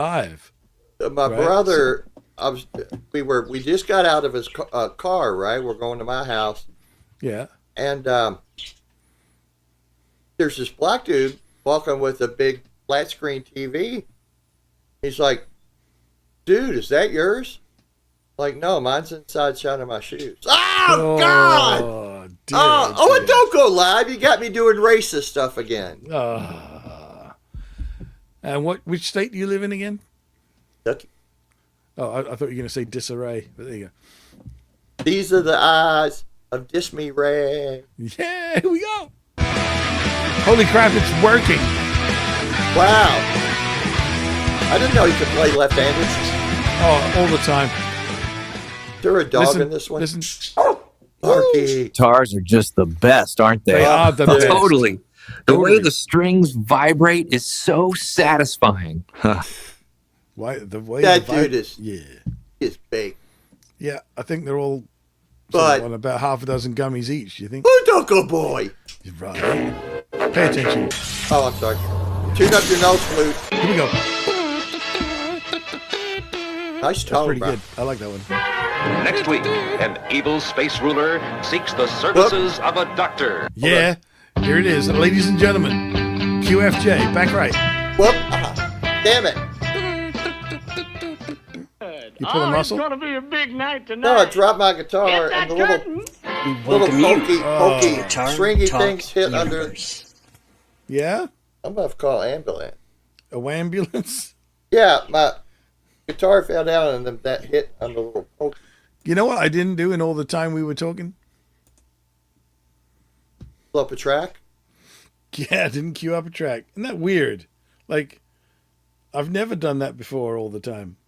Five. My Right. brother, we just got out of his car, right? We're going to my house, Yeah. and there's this black dude walking with a big flat screen TV. He's like, "Dude, is that yours?" Like, no, mine's inside shining my shoes. Oh, God! Oh, dear, And don't go live. You got me doing racist stuff again. And which state do you live in again? Kentucky. Oh, I thought you were going to say disarray, but there you go. These are the eyes of Disney Ray. Yeah, here we go. Holy crap, it's working. Wow. I didn't know you could play left-handed. Oh, all the time. Is there a dog in this one? Listen. Marky. Guitars are just the best, aren't they? They are the best. Totally. The way the strings vibrate is so satisfying. Why, the way That the dude is big. Yeah, I think they're all But on about half a dozen gummies each, you think? oh, don't go, boy. You're right. Pay attention. Oh, I'm sorry. Tune up your nose flute. Here we go. Nice That's tone, pretty bro. good. I like that one. Next week, an evil space ruler seeks the services of a doctor. Yeah, here it is. Ladies and gentlemen, QFJ, back right. Whoop. Damn it. You pull a muscle? It's gonna be a big night tonight. No, I dropped my guitar Get and the that little curtain. pokey Guitar stringy Talk things hit under. Universe. Yeah? I'm going to call ambulance. A ambulance? Yeah, my guitar fell down and then that hit on the little pokey. You know what I didn't do in all the time we were talking? Pull up a track. Yeah, I didn't cue up a track. Isn't that weird? Like, I've never done that before all the time.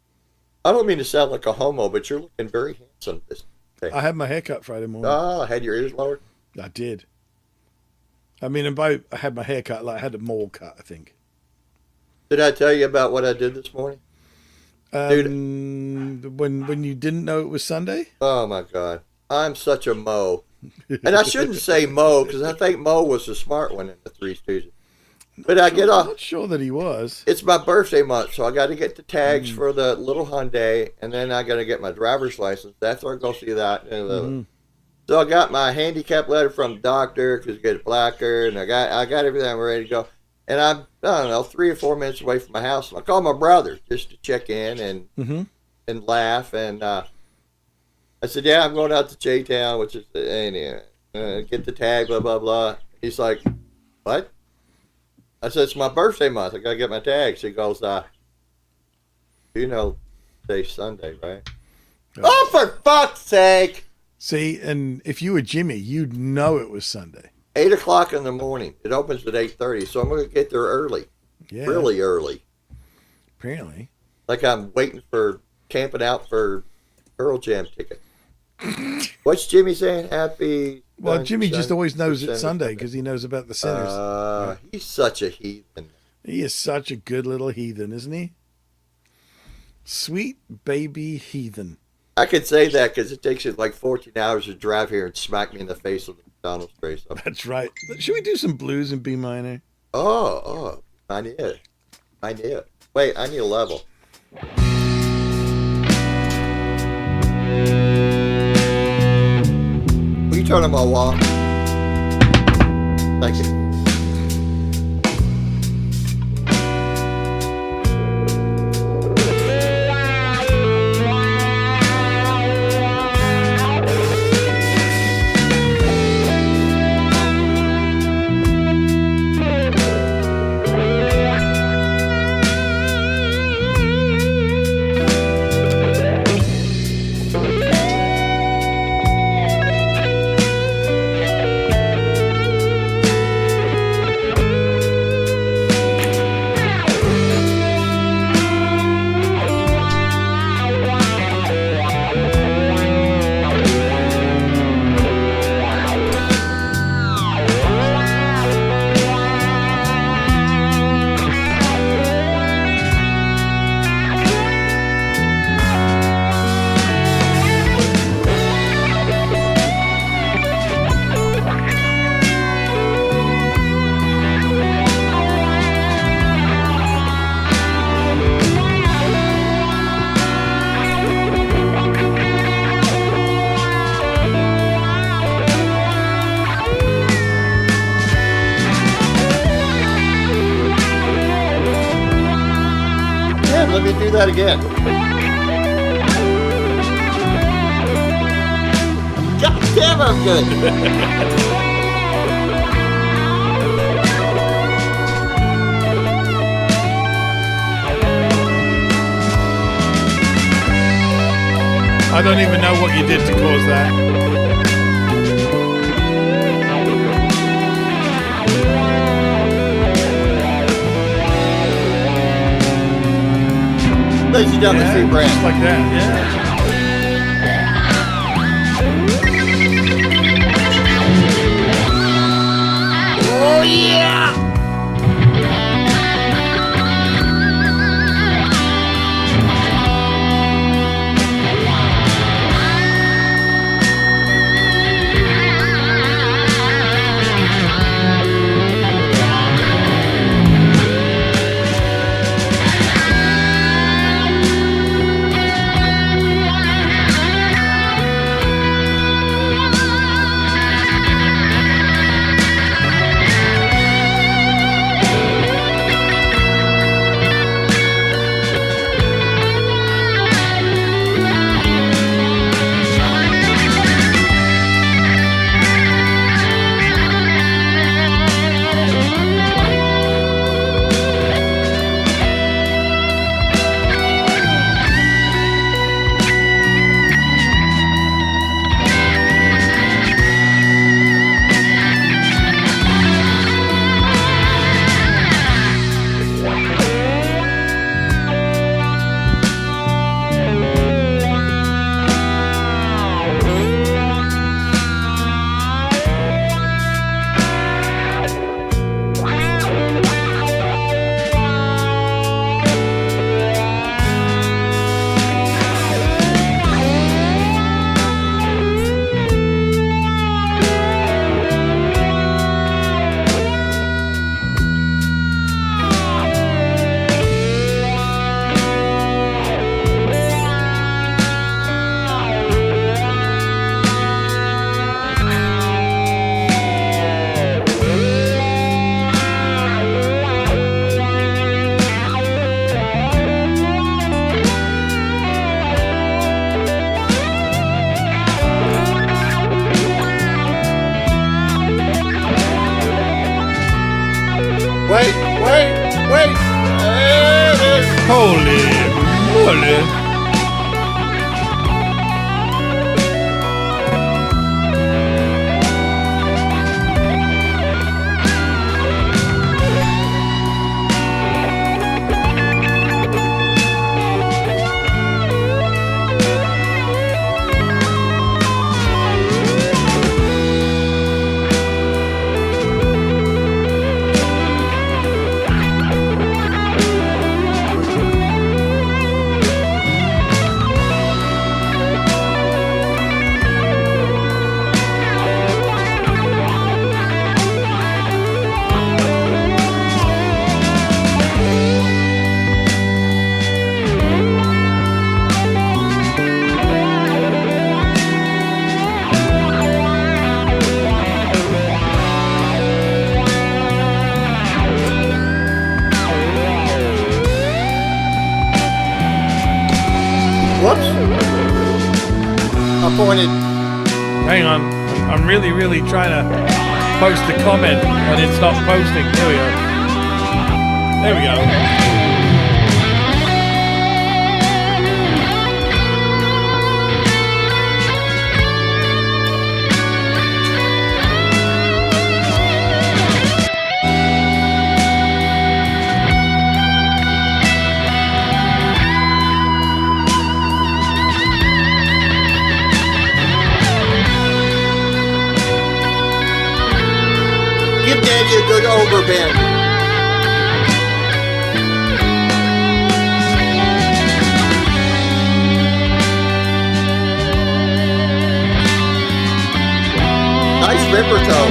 I don't mean to sound like a homo, but you're looking very handsome this day. I had my hair cut Friday morning. I had your ears lowered. I did. I mean, and by I had my hair cut, like I had a mole cut, I think. Did I tell you about what I did this morning? When you didn't know it was Sunday? Oh, my God. I'm such a Mo. And I shouldn't say Mo, because I think Mo was the smart one in the Three Stooges. But I get I'm off. not sure that he was. It's my birthday month, so I got to get the tags for the little Hyundai, and then I got to get my driver's license. After I go see that. So I got my handicap letter from the doctor because I get blacker, and I got everything. I'm ready to go. And I don't know, 3 or 4 minutes away from my house. And I called my brother just to check in and laugh. And I said, yeah, I'm going out to J-Town, which is get the tag, blah, blah, blah. He's like, what? I said, it's my birthday month. I got to get my tags. He goes, you know, today's Sunday, right? Oh, for fuck's sake. See, and if you were Jimmy, you'd know it was Sunday. 8 o'clock in the morning. It opens at 8:30, so I'm going to get there early. Yeah. Really early. Apparently. Like I'm waiting for, camping out for Pearl Jam tickets. What's Jimmy saying? Happy... Well, Jimmy just always knows it's Sunday because he knows about the sinners. He's such a heathen. He is such a good little heathen, isn't he? Sweet baby heathen. I could say that because it takes you like 14 hours to drive here and smack me in the face with the McDonald's tray. So. That's right. Should we do some blues in B minor? Oh, I need it. Wait, I need a level. Will you turn on my wall? Thank you. let me do that again. God damn, I'm good. I don't even know what you did to cause that. Lazy down the street brand. Just like that, yeah. Oh yeah! Wait. There it is. Holy moly. Whoops. I pointed. Hang on. I'm really trying to post a comment and it's not posting. There we go. There we go. Give Daddy a good overbend. Nice ripper toe.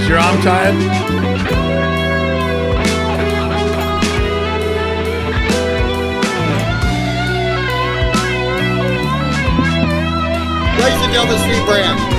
Is your arm tired? Ladies and gentlemen, Steve Brand.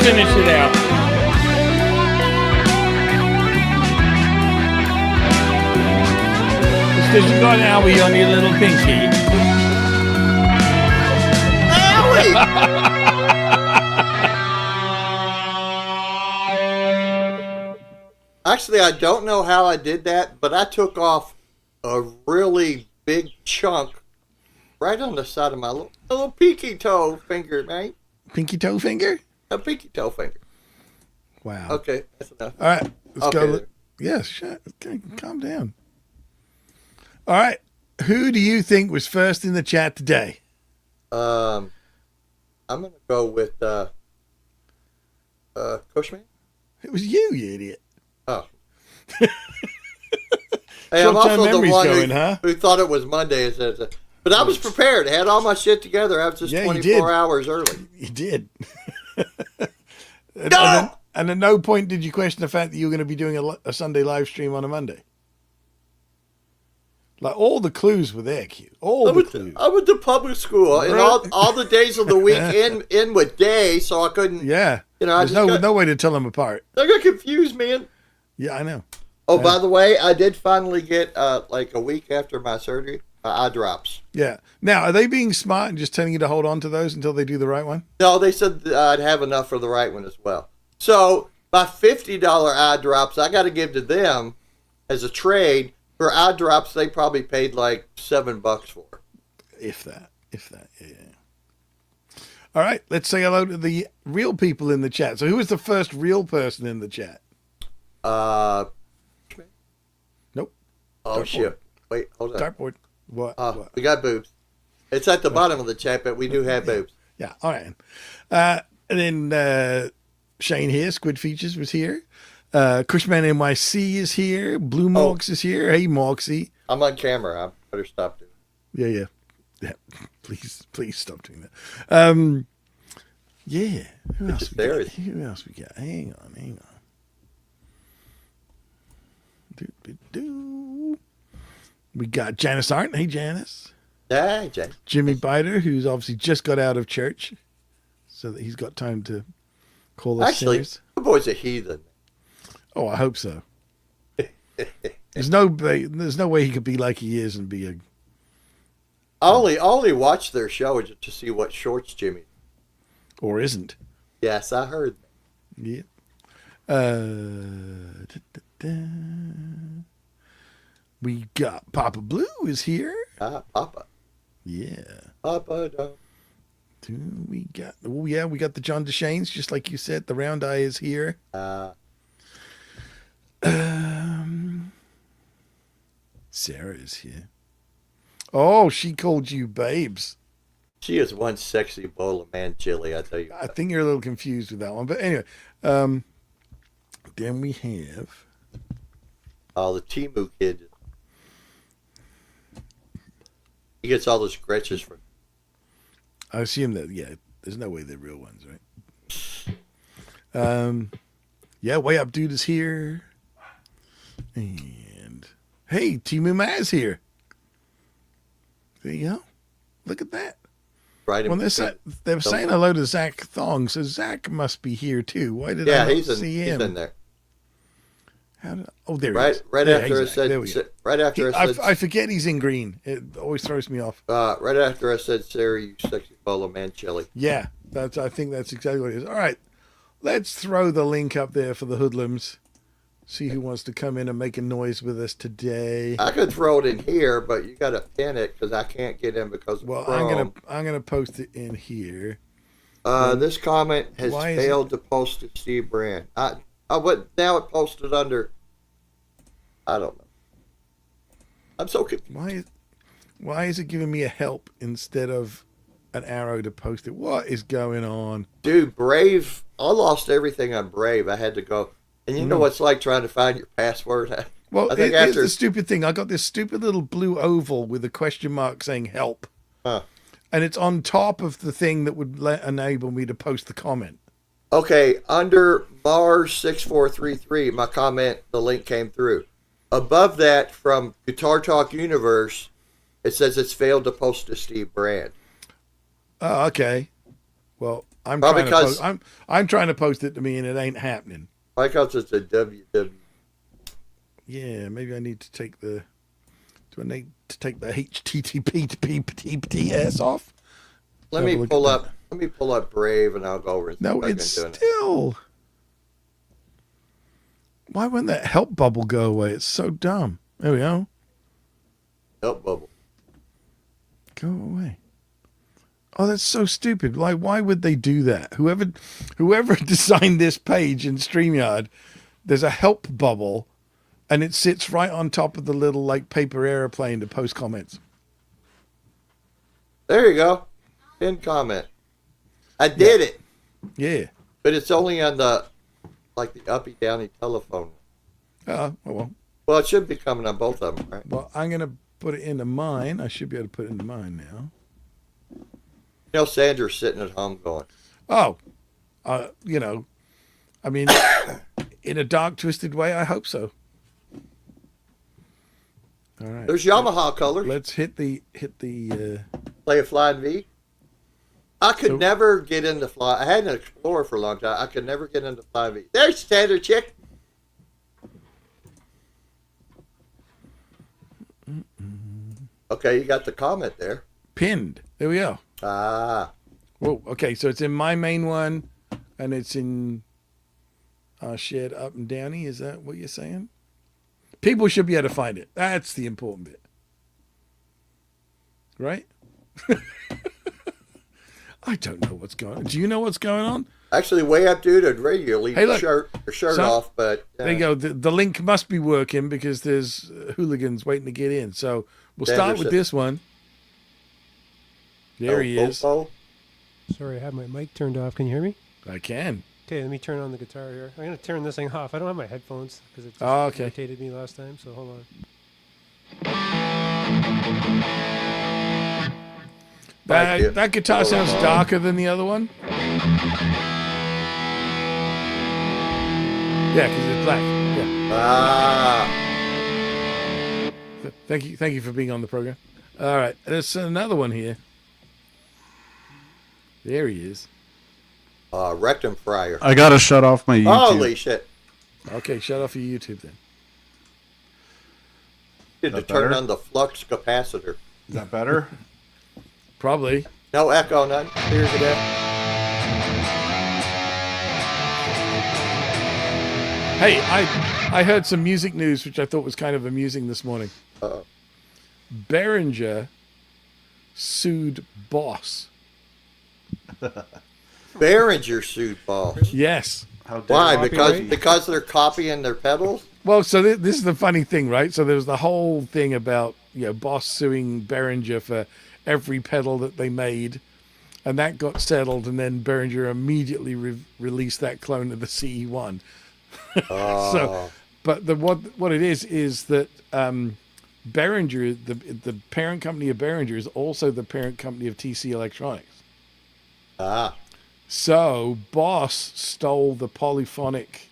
Finish it out. It's because you got an owie on your little pinky. Actually, I don't know how I did that, but I took off a really big chunk right on the side of my little pinky toe finger, man. Pinky toe finger? A pinky toe finger. Wow. Okay, that's enough. All right, let's Okay. go. Yes, shut. Okay, calm down. All right, who do you think was first in the chat today? I'm gonna go with Cushman. It was you, you idiot. Oh. Hey, I'm Short-term also the memory's one going, huh? who thought it was Monday. But I was prepared. I had all my shit together. I was just Yeah, you 24 did. hours early. You did. No! And at no point did you question the fact that you were going to be doing a Sunday live stream on a Monday. Like, all the clues were there, Q. I went to public school, and all the days of the week in with day, so I couldn't. Yeah. You know, There's no way to tell them apart. I got confused, man. Yeah, I know. Oh, by the way, I did finally get like a week after my surgery, eye drops. Yeah. Now, are they being smart and just telling you to hold on to those until they do the right one? No, they said that I'd have enough for the right one as well. So my $50 eye drops, I got to give to them as a trade. For eye drops, they probably paid like $7 for. If that, yeah. All right, let's say hello to the real people in the chat. So who was the first real person in the chat? Nope. Oh, Dartboard. shit. Wait, hold on. Dartboard. What? We got boobs. It's at the bottom of the chat, but we do have boobs. Yeah, all right. And then Shane here, Squid Features was here. Cushman NYC is here. Blue Morks is here. Hey, Morksy. I'm on camera. I better stop doing it. Yeah. Please stop doing that. Yeah. Who else we got? Hang on. We got Janice Arndt. Hey, Janice. Hey, Jay. Jimmy Biter, who's obviously just got out of church, so that he's got time to call us Actually, sinners. the boy's a heathen. Oh, I hope so. There's no way he could be like he is and be a. I only watch their show just to see what shorts Jimmy. Or isn't. Yes, I heard that. Yeah. We got Papa Blue is here. Papa. Yeah. Papa don't. We got the John DeShanes, just like you said. The Round Eye is here. Sarah is here. Oh, she called you babes. She is one sexy bowl of man chili, I tell you. I think you're a little confused with that one. But anyway, then we have... Oh, the Timu kid. He gets all the scratches from... I assume that, there's no way they're real ones, right? Way Up Dude is here. And, hey, Timu Maz here. There you go. Look at that. Right. Well, they're saying hello to Zach Thong, so Zach must be here too. Why did I not see him? He's in there. There he is. Right after I said. Right after I said. I forget he's in green. It always throws me off. Right after I said, "Sarah, you sexy bowl of man chili." Yeah, I think that's exactly what it is. All right, let's throw the link up there for the hoodlums. See who wants to come in and make a noise with us today. I could throw it in here, but you got to pin it because I can't get in because of Chrome. I'm gonna post it in here. This comment has failed to post to Steve Brand. But now it posted under. I don't know. I'm so confused. Why is it giving me a help instead of an arrow to post it? What is going on? Dude, Brave. I lost everything on Brave. I had to go. And you know what it's like trying to find your password? Well, here's the stupid thing. I got this stupid little blue oval with a question mark saying help. Huh. And it's on top of the thing that would enable me to post the comment. Okay, under Mars6433, my comment, the link came through. Above that, from Guitar Talk Universe, it says it's failed to post to Steve Brand. Oh, okay. Well, I'm trying to post it to me, and it ain't happening. Because it's a WW. Yeah, maybe I need to take the. Do I need to take the HTTP to PTS off? Let me pull up Brave, and I'll go over. No, it's still. Why wouldn't that help bubble go away? It's so dumb. There we go. Help bubble. Go away. Oh, that's so stupid. Like, why would they do that? Whoever designed this page in StreamYard, there's a help bubble, and it sits right on top of the little like paper airplane to post comments. There you go. Pin comment. I did it. Yeah. But it's only on the uppy downy telephone. Oh well. Well, it should be coming on both of them, right? Well, I'm gonna put it into mine. I should be able to put it into mine now. You know, Sandra's sitting at home going, oh, I mean, in a dark, twisted way, I hope so. All right. There's Yamaha colors. Let's hit the. Play a Flying V. I could never get into Fly. I had an Explorer for a long time. I could never get into Flying V. There's Sandra Chick. Okay, you got the comment there. Pinned. There we go. Ah. Whoa. Okay, so it's in my main one, and it's in shared up and downy. Is that what you're saying? People should be able to find it. That's the important bit. Right? I don't know what's going on. Do you know what's going on? Actually, way up, dude. I'd ready to leave Hey, the look. shirt So- off, but There you go. The link must be working because there's hooligans waiting to get in. So we'll start with Sanderson. this one. There he is. Popo. Sorry, I have my mic turned off. Can you hear me? I can. Okay, let me turn on the guitar here. I'm going to turn this thing off. I don't have my headphones because it just Oh, okay. irritated me last time, so hold on. Thank you. That guitar sounds darker than the other one. Yeah, because it's black. Yeah. Ah, Thank you for being on the program. All right, there's another one here. There he is. rectum fryer. I gotta shut off my YouTube. Holy shit. Okay, shut off your YouTube then. Need to That turn better? on the flux capacitor. Is that better? Probably. No echo, none. Here's it. Hey, I heard some music news which I thought was kind of amusing this morning. Uh-oh. Behringer sued Boss. Behringer sued Boss. Yes. How dare Why? you. Because they're copying their pedals? Well, so this is the funny thing, right? So there's the whole thing about Boss suing Behringer for every pedal that they made, and that got settled, and then Behringer immediately released that clone of the CE1. So, but what it is that Behringer, the parent company of Behringer, is also the parent company of TC Electronics. Ah. So Boss stole the polyphonic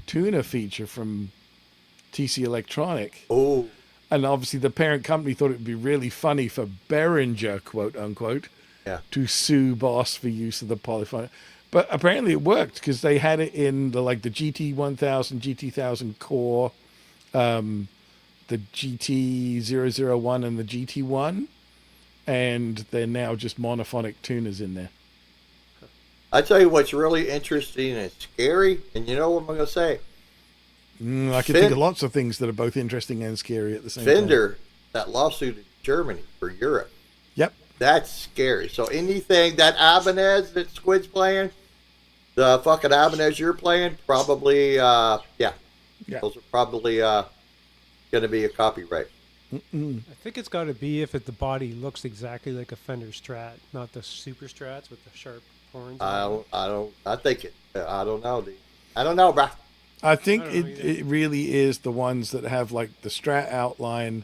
tuner feature from TC Electronic. Oh. And obviously the parent company thought it would be really funny for Behringer, quote unquote, Yeah. to sue Boss for use of the polyphonic. But apparently it worked because they had it in the GT1000, GT1000 Core, the GT001 and the GT1. And they're now just monophonic tuners in there. I tell you what's really interesting and scary, and you know what I'm going to say? I can think of lots of things that are both interesting and scary at the same time. Fender, that lawsuit in Germany for Europe. Yep. That's scary. So anything, that Ibanez that Squid's playing, the fucking Ibanez you're playing, probably, yeah. Those are probably going to be a copyright. I think it's got to be if the body looks exactly like a Fender Strat, not the Super Strats with the sharp horns. I think it, I don't know, dude. I don't know, bruh. I think I don't know it really is the ones that have like the Strat outline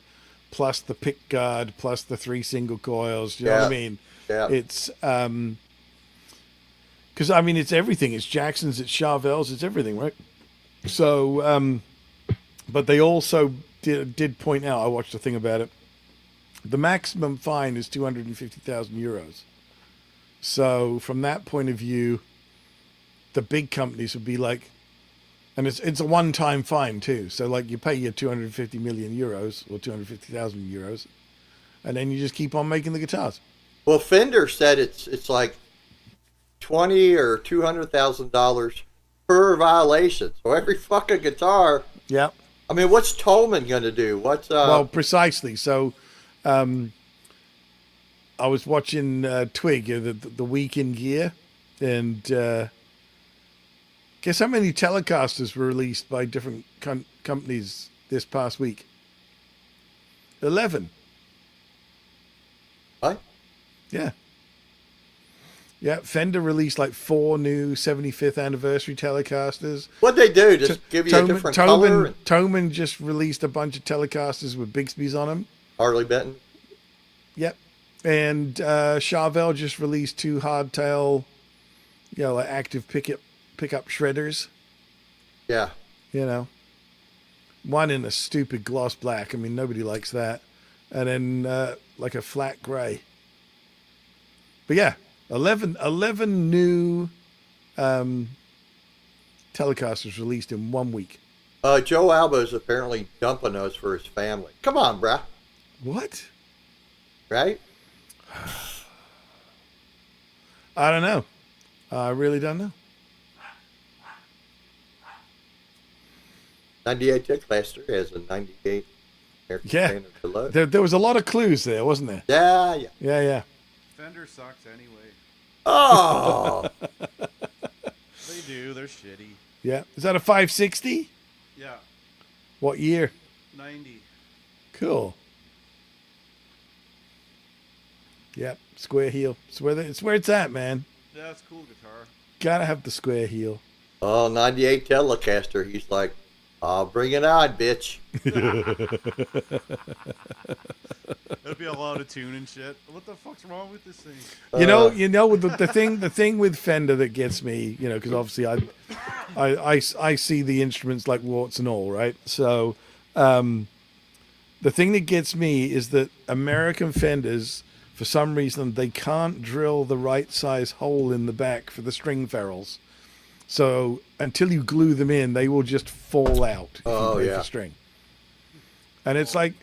plus the pick guard plus the 3 single coils. You know what I mean? Yeah. It's because I mean it's everything. It's Jacksons, it's Charvels, it's everything, right? So, but they also did point out. I watched a thing about it. The maximum fine is 250,000 euros. So from that point of view, the big companies would be like. And it's a one-time fine too. So like you pay your 250 million euros or 250,000 euros, and then you just keep on making the guitars. Well, Fender said it's like $20,000 or $200,000 per violation. So every fucking guitar. Yeah. I mean, what's Tolman going to do? What's Well, precisely. So, I was watching Twig, the Week in Gear, and guess how many Telecasters were released by different companies this past week? 11. What? Yeah. Yeah, Fender released like 4 new 75th anniversary Telecasters. What'd they do? Just give you a different color? Toman just released a bunch of Telecasters with Bigsby's on them. Harley Benton? Yep. And Charvel just released 2 hardtail, like active pickup shredders. Yeah. One in a stupid gloss black. I mean, nobody likes that. And then like a flat gray. But yeah, 11 new Telecasters released in 1 week. Joe Alba is apparently dumping those for his family. Come on, bruh. What? Right? I don't know. I really don't know. 98 Tickmaster has a 98 American Yeah. Standard Deluxe. There was a lot of clues there, wasn't there? Yeah. Yeah. Fender sucks anyway. Oh, They do. They're shitty. Yeah. Is that a 560? Yeah. What year? 90. Cool. Yep. Square heel. It's where it's at, man. Yeah, it's a cool guitar. Gotta have the square heel. oh, 98 Telecaster. He's like, I'll bring it on, bitch. There'd be a lot of tune and shit. What the fuck's wrong with this thing? You know, the thing with Fender that gets me, you know, because obviously I see the instruments like warts and all, right? So, the thing that gets me is that American Fenders, for some reason, they can't drill the right size hole in the back for the string ferrules. So until you glue them in, they will just fall out if you break the string. And it's like,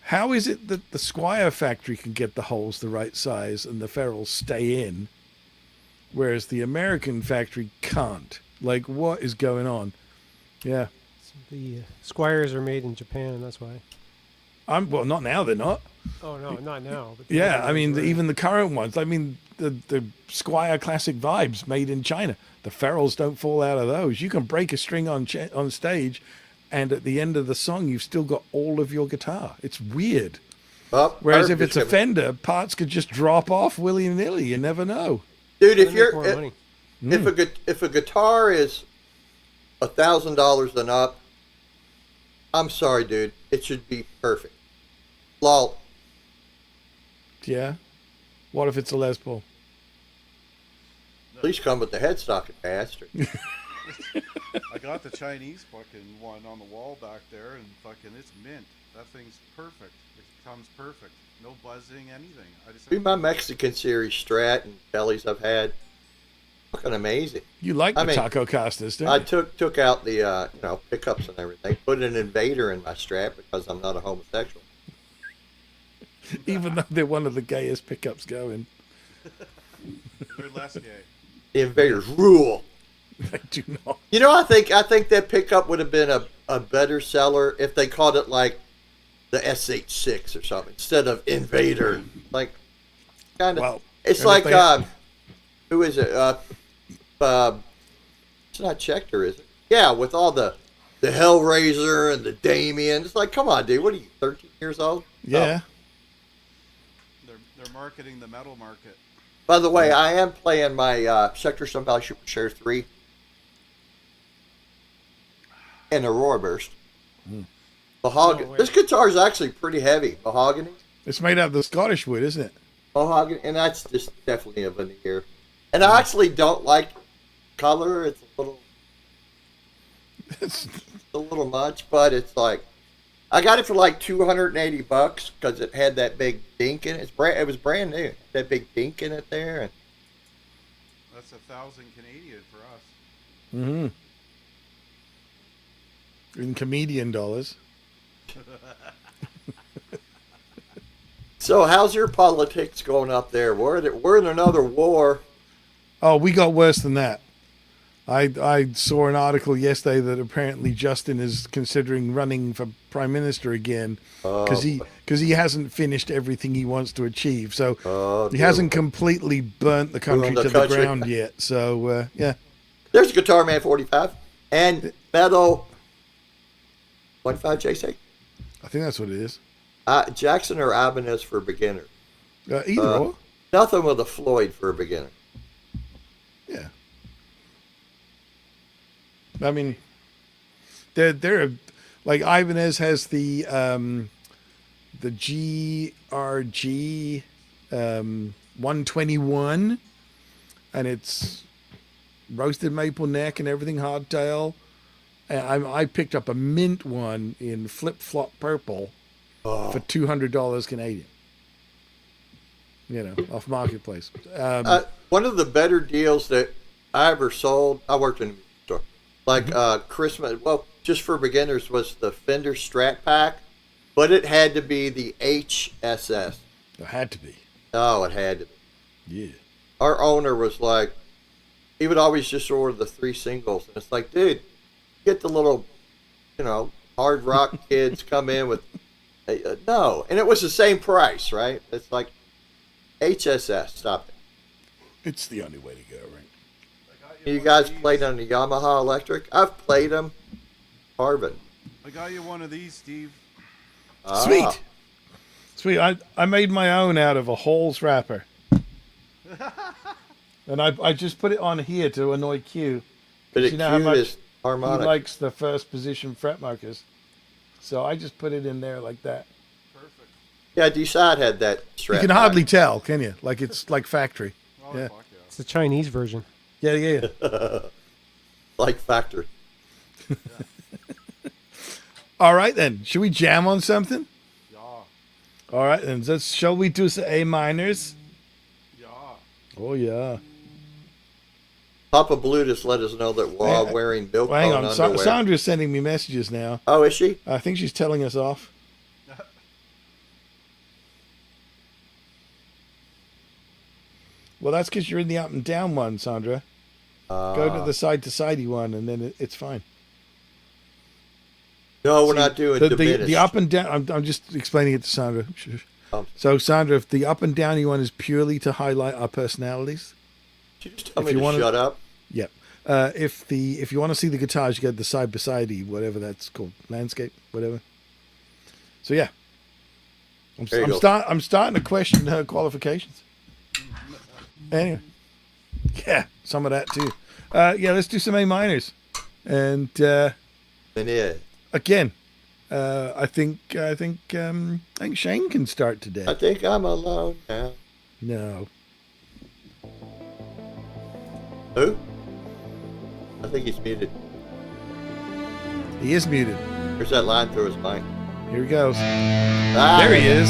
how is it that the Squier factory can get the holes the right size and the ferrules stay in, whereas the American factory can't? Like, what is going on? Yeah. The Squires are made in Japan. That's why. Well, not now. They're not. Oh no, not now. But Yeah, I mean, even the current ones. I mean, the Squier Classic Vibes made in China. The ferrules don't fall out of those. You can break a string on stage, and at the end of the song, you've still got all of your guitar. It's weird. Oh, Whereas if it's a Fender, parts could just drop off willy-nilly. You never know. dude, if Make you're more money. if a guitar is $1,000 and up, I'm sorry, dude. It should be perfect. Lol. Yeah. What if it's a Les Paul? At least come with the headstock, bastard. I got the Chinese fucking one on the wall back there, and fucking it's mint. That thing's perfect. It comes perfect. No buzzing, anything. I just See my Mexican series Strat and Kellys I've had. Fucking amazing. You like I the mean, Taco Castas, don't I you? took out the pickups and everything. Put an Invader in my Strat because I'm not a homosexual. Even though they're one of the gayest pickups going. they're less gay. The Invaders rule. They do not. You know, I think that pickup would have been a better seller if they called it like the SH6 or something instead of Invader. Like, kind of. Well, it's and like if they- who is it? It's not Schecter, is it? Yeah, with all the Hellraiser and the Damien. It's like, come on, dude. What are you, 13 years old? Yeah. They're marketing the metal market. By the way, I am playing my Schecter Sun Valley Supershare 3 in Aurora Burst. Mahogany. No way. This guitar is actually pretty heavy. Mahogany. It's made out of the Scottish wood, isn't it? Mahogany. And that's just definitely a veneer. And I actually don't like color. It's a little much, but it's like, I got it for like $280 because it had that big dink in it. It was brand new. That big dink in it there. And That's 1,000 Canadian for us. Mm-hmm. In comedian dollars. so, how's your politics going up there? We're in another war. Oh, we got worse than that. I saw an article yesterday that apparently Justin is considering running for prime minister again because he hasn't finished everything he wants to achieve. So he hasn't completely burnt the country to the ground yet. So yeah. There's a Guitar Man 45 and Metal 25 JC. I think that's what it is. Jackson or Ibanez for beginners. Either or. Nothing with a Floyd for a beginner. Yeah. I mean, they're like Ibanez has the GRG 121, and it's roasted maple neck and everything, hardtail. And I picked up a mint one in flip flop purple for $200 Canadian. You know, off marketplace. One of the better deals that I ever sold. I worked in a music store. Like Christmas, well, just for beginners, was the Fender Strat Pack, but it had to be the HSS. It had to be. Oh, it had to be. Yeah. Our owner was like, he would always just order the 3 singles, and it's like, dude, get the little, hard rock kids come in with, no, and it was the same price, right? It's like HSS. Stop it. It's the only way to go, right? You guys played on the Yamaha Electric? I've played them. Carbon. I got you one of these, Steve. Ah. Sweet. Sweet. I made my own out of a Halls wrapper. And I just put it on here to annoy Q. But it You know how much is harmonic. he likes the first position fret markers. So I just put it in there like that. Perfect. Yeah, D-Side had that strap. You can hardly tell, can you? Like it's like factory. Oh, Yeah. fuck yeah. It's the Chinese version. Yeah. Like factory. All right then. Should we jam on something? Yeah. All right then. Shall we do some A minors? Yeah. Oh yeah. Papa Blue just let us know that we're all wearing milk Well, hang bone on. underwear. Sandra's sending me messages now. Oh, is she? I think she's telling us off. Well, that's because you're in the up and down one, Sandra. Go to the side-to-sidey one, and then it's fine. No, we're not doing diminished. The up and down. I'm just explaining it to Sandra. Oh. So, Sandra, if the up and downy one is purely to highlight our personalities, Did you just tell if me you to wanna- shut up? yep. If you want to see the guitars, you get the side-by-sidey, whatever that's called, landscape, whatever. So yeah, There you go. I'm starting to question her qualifications. Anyway, yeah, some of that too. Yeah, let's do some A minors, and And yeah, again, I think Shane can start today. I think I'm alone now. No, Who? I think he's muted. he is muted. There's that line through his mic. Here he goes. Ah, There he is.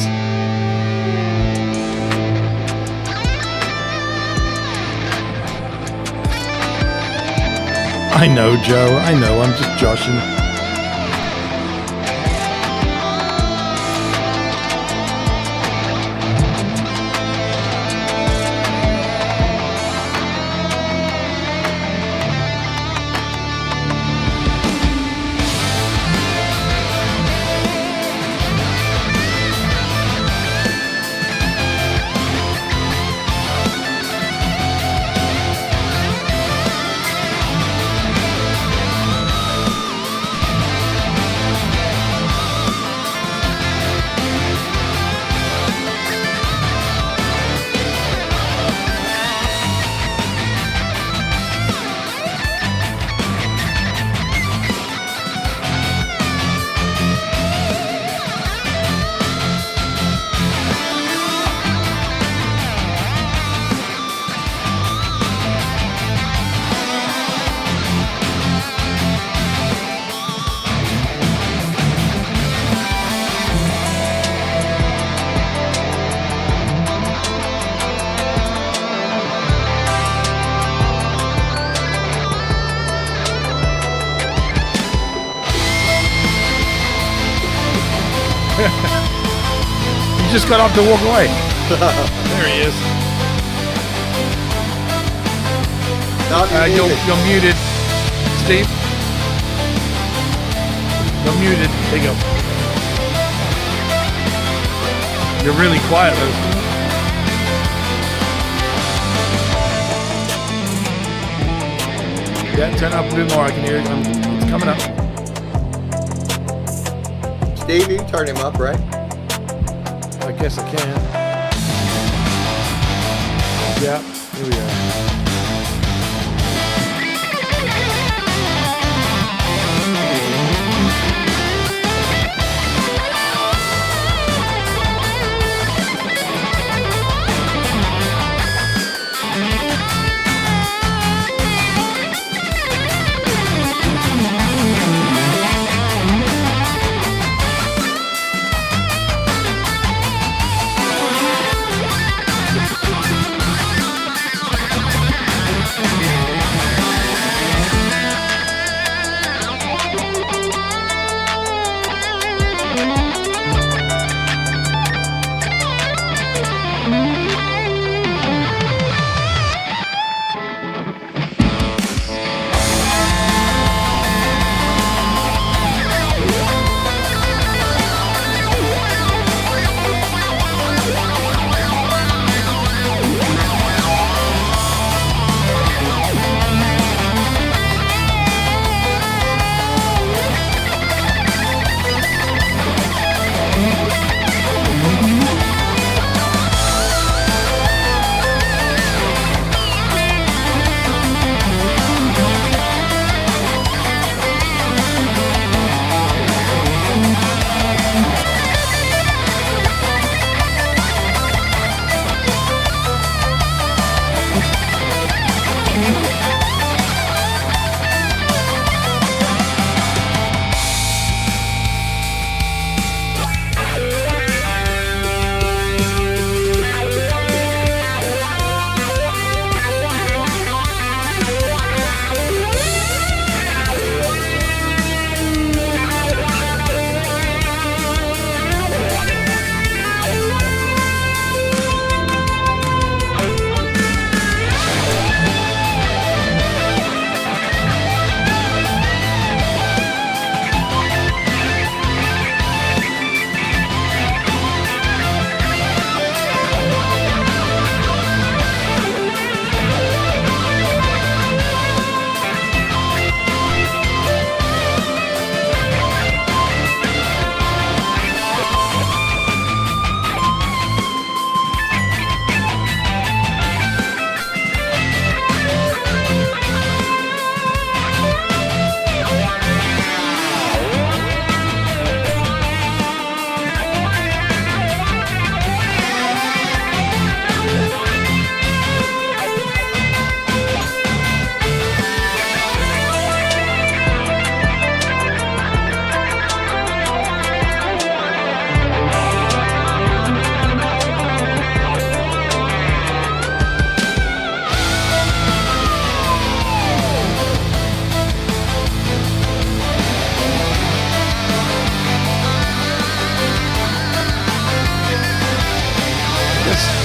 I know, Joe. I know. I'm just joshing. He just got off to walk away. There he is. You're muted, Steve. You're muted. There you go. You're really quiet though. Yeah, turn up a bit more. I can hear it. It's coming up. Steve, you can turn him up, right? I guess I can. Yeah, here we are.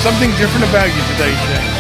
something different about you today, Shane.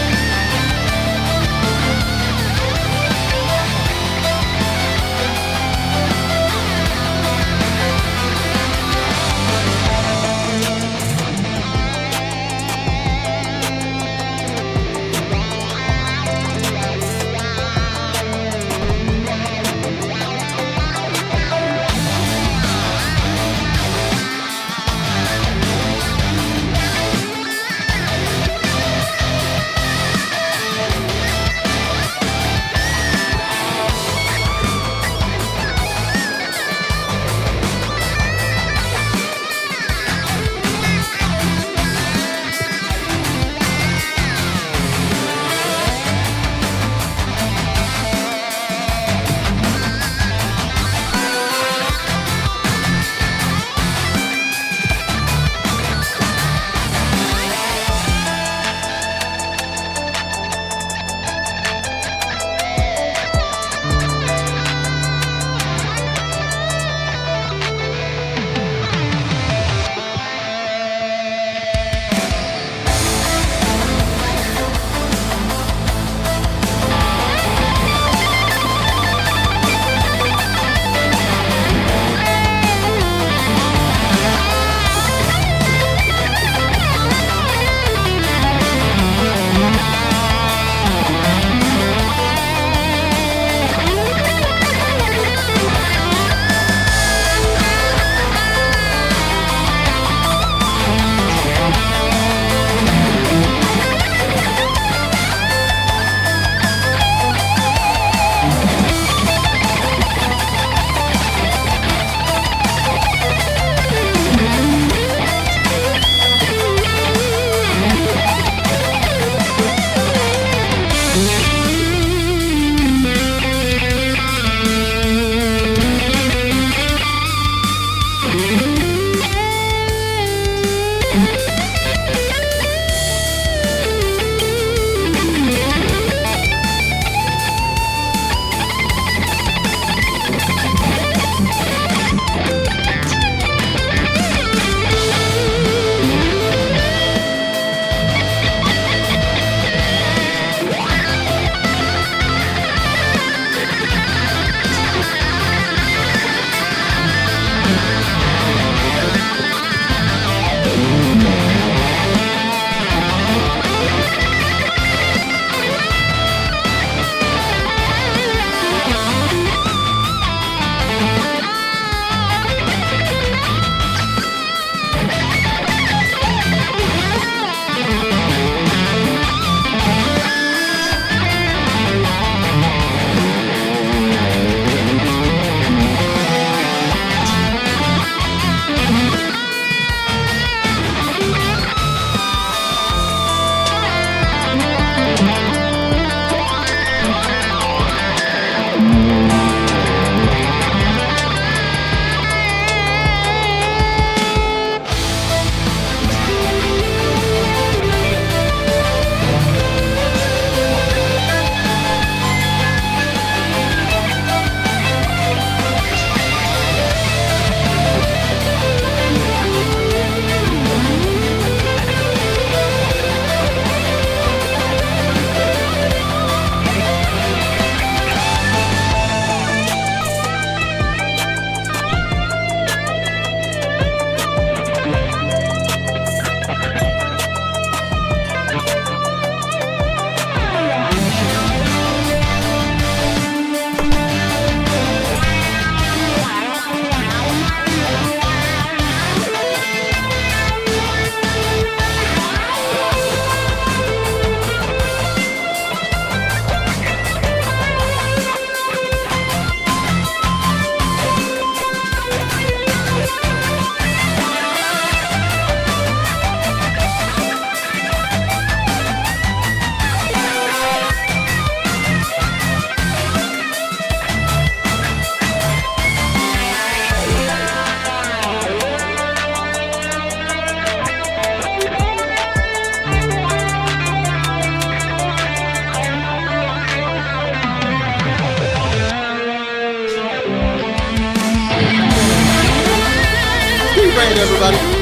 Everybody.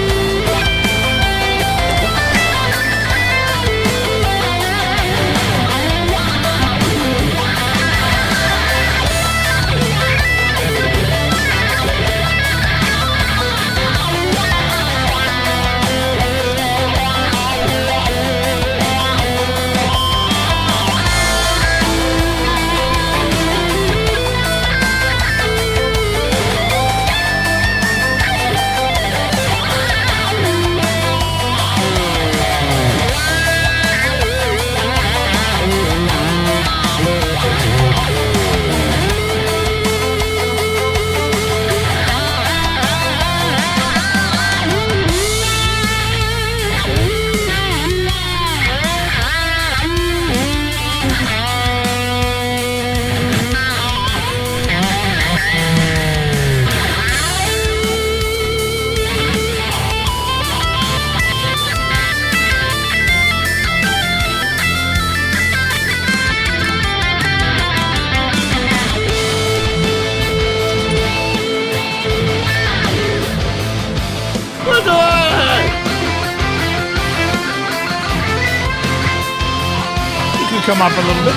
come up a little bit.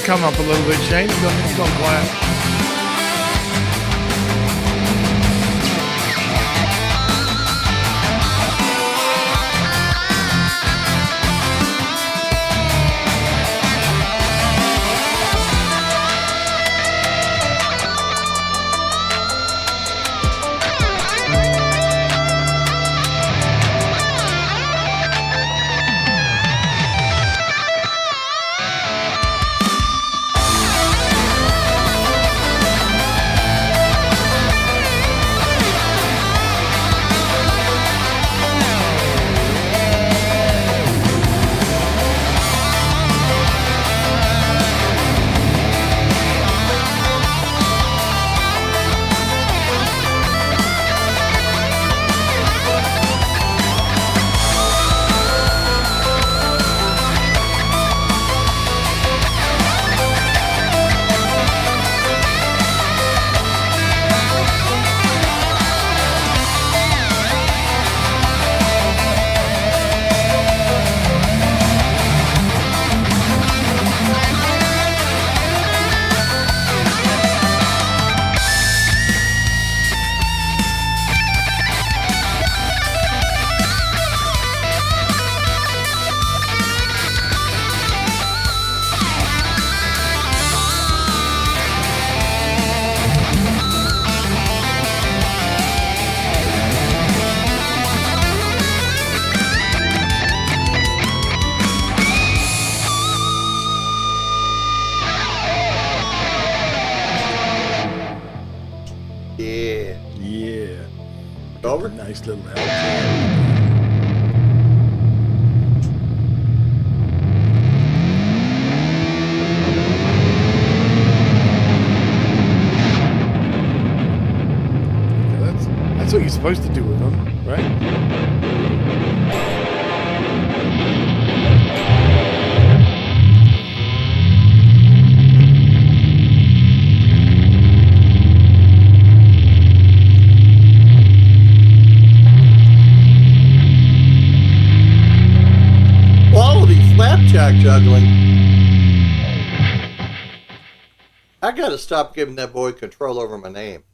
Come up a little bit, Shane. It's gone quiet. Over? Nice little help. That's what you're supposed to do with them, right? Flapjack juggling. I gotta stop giving that boy control over my name.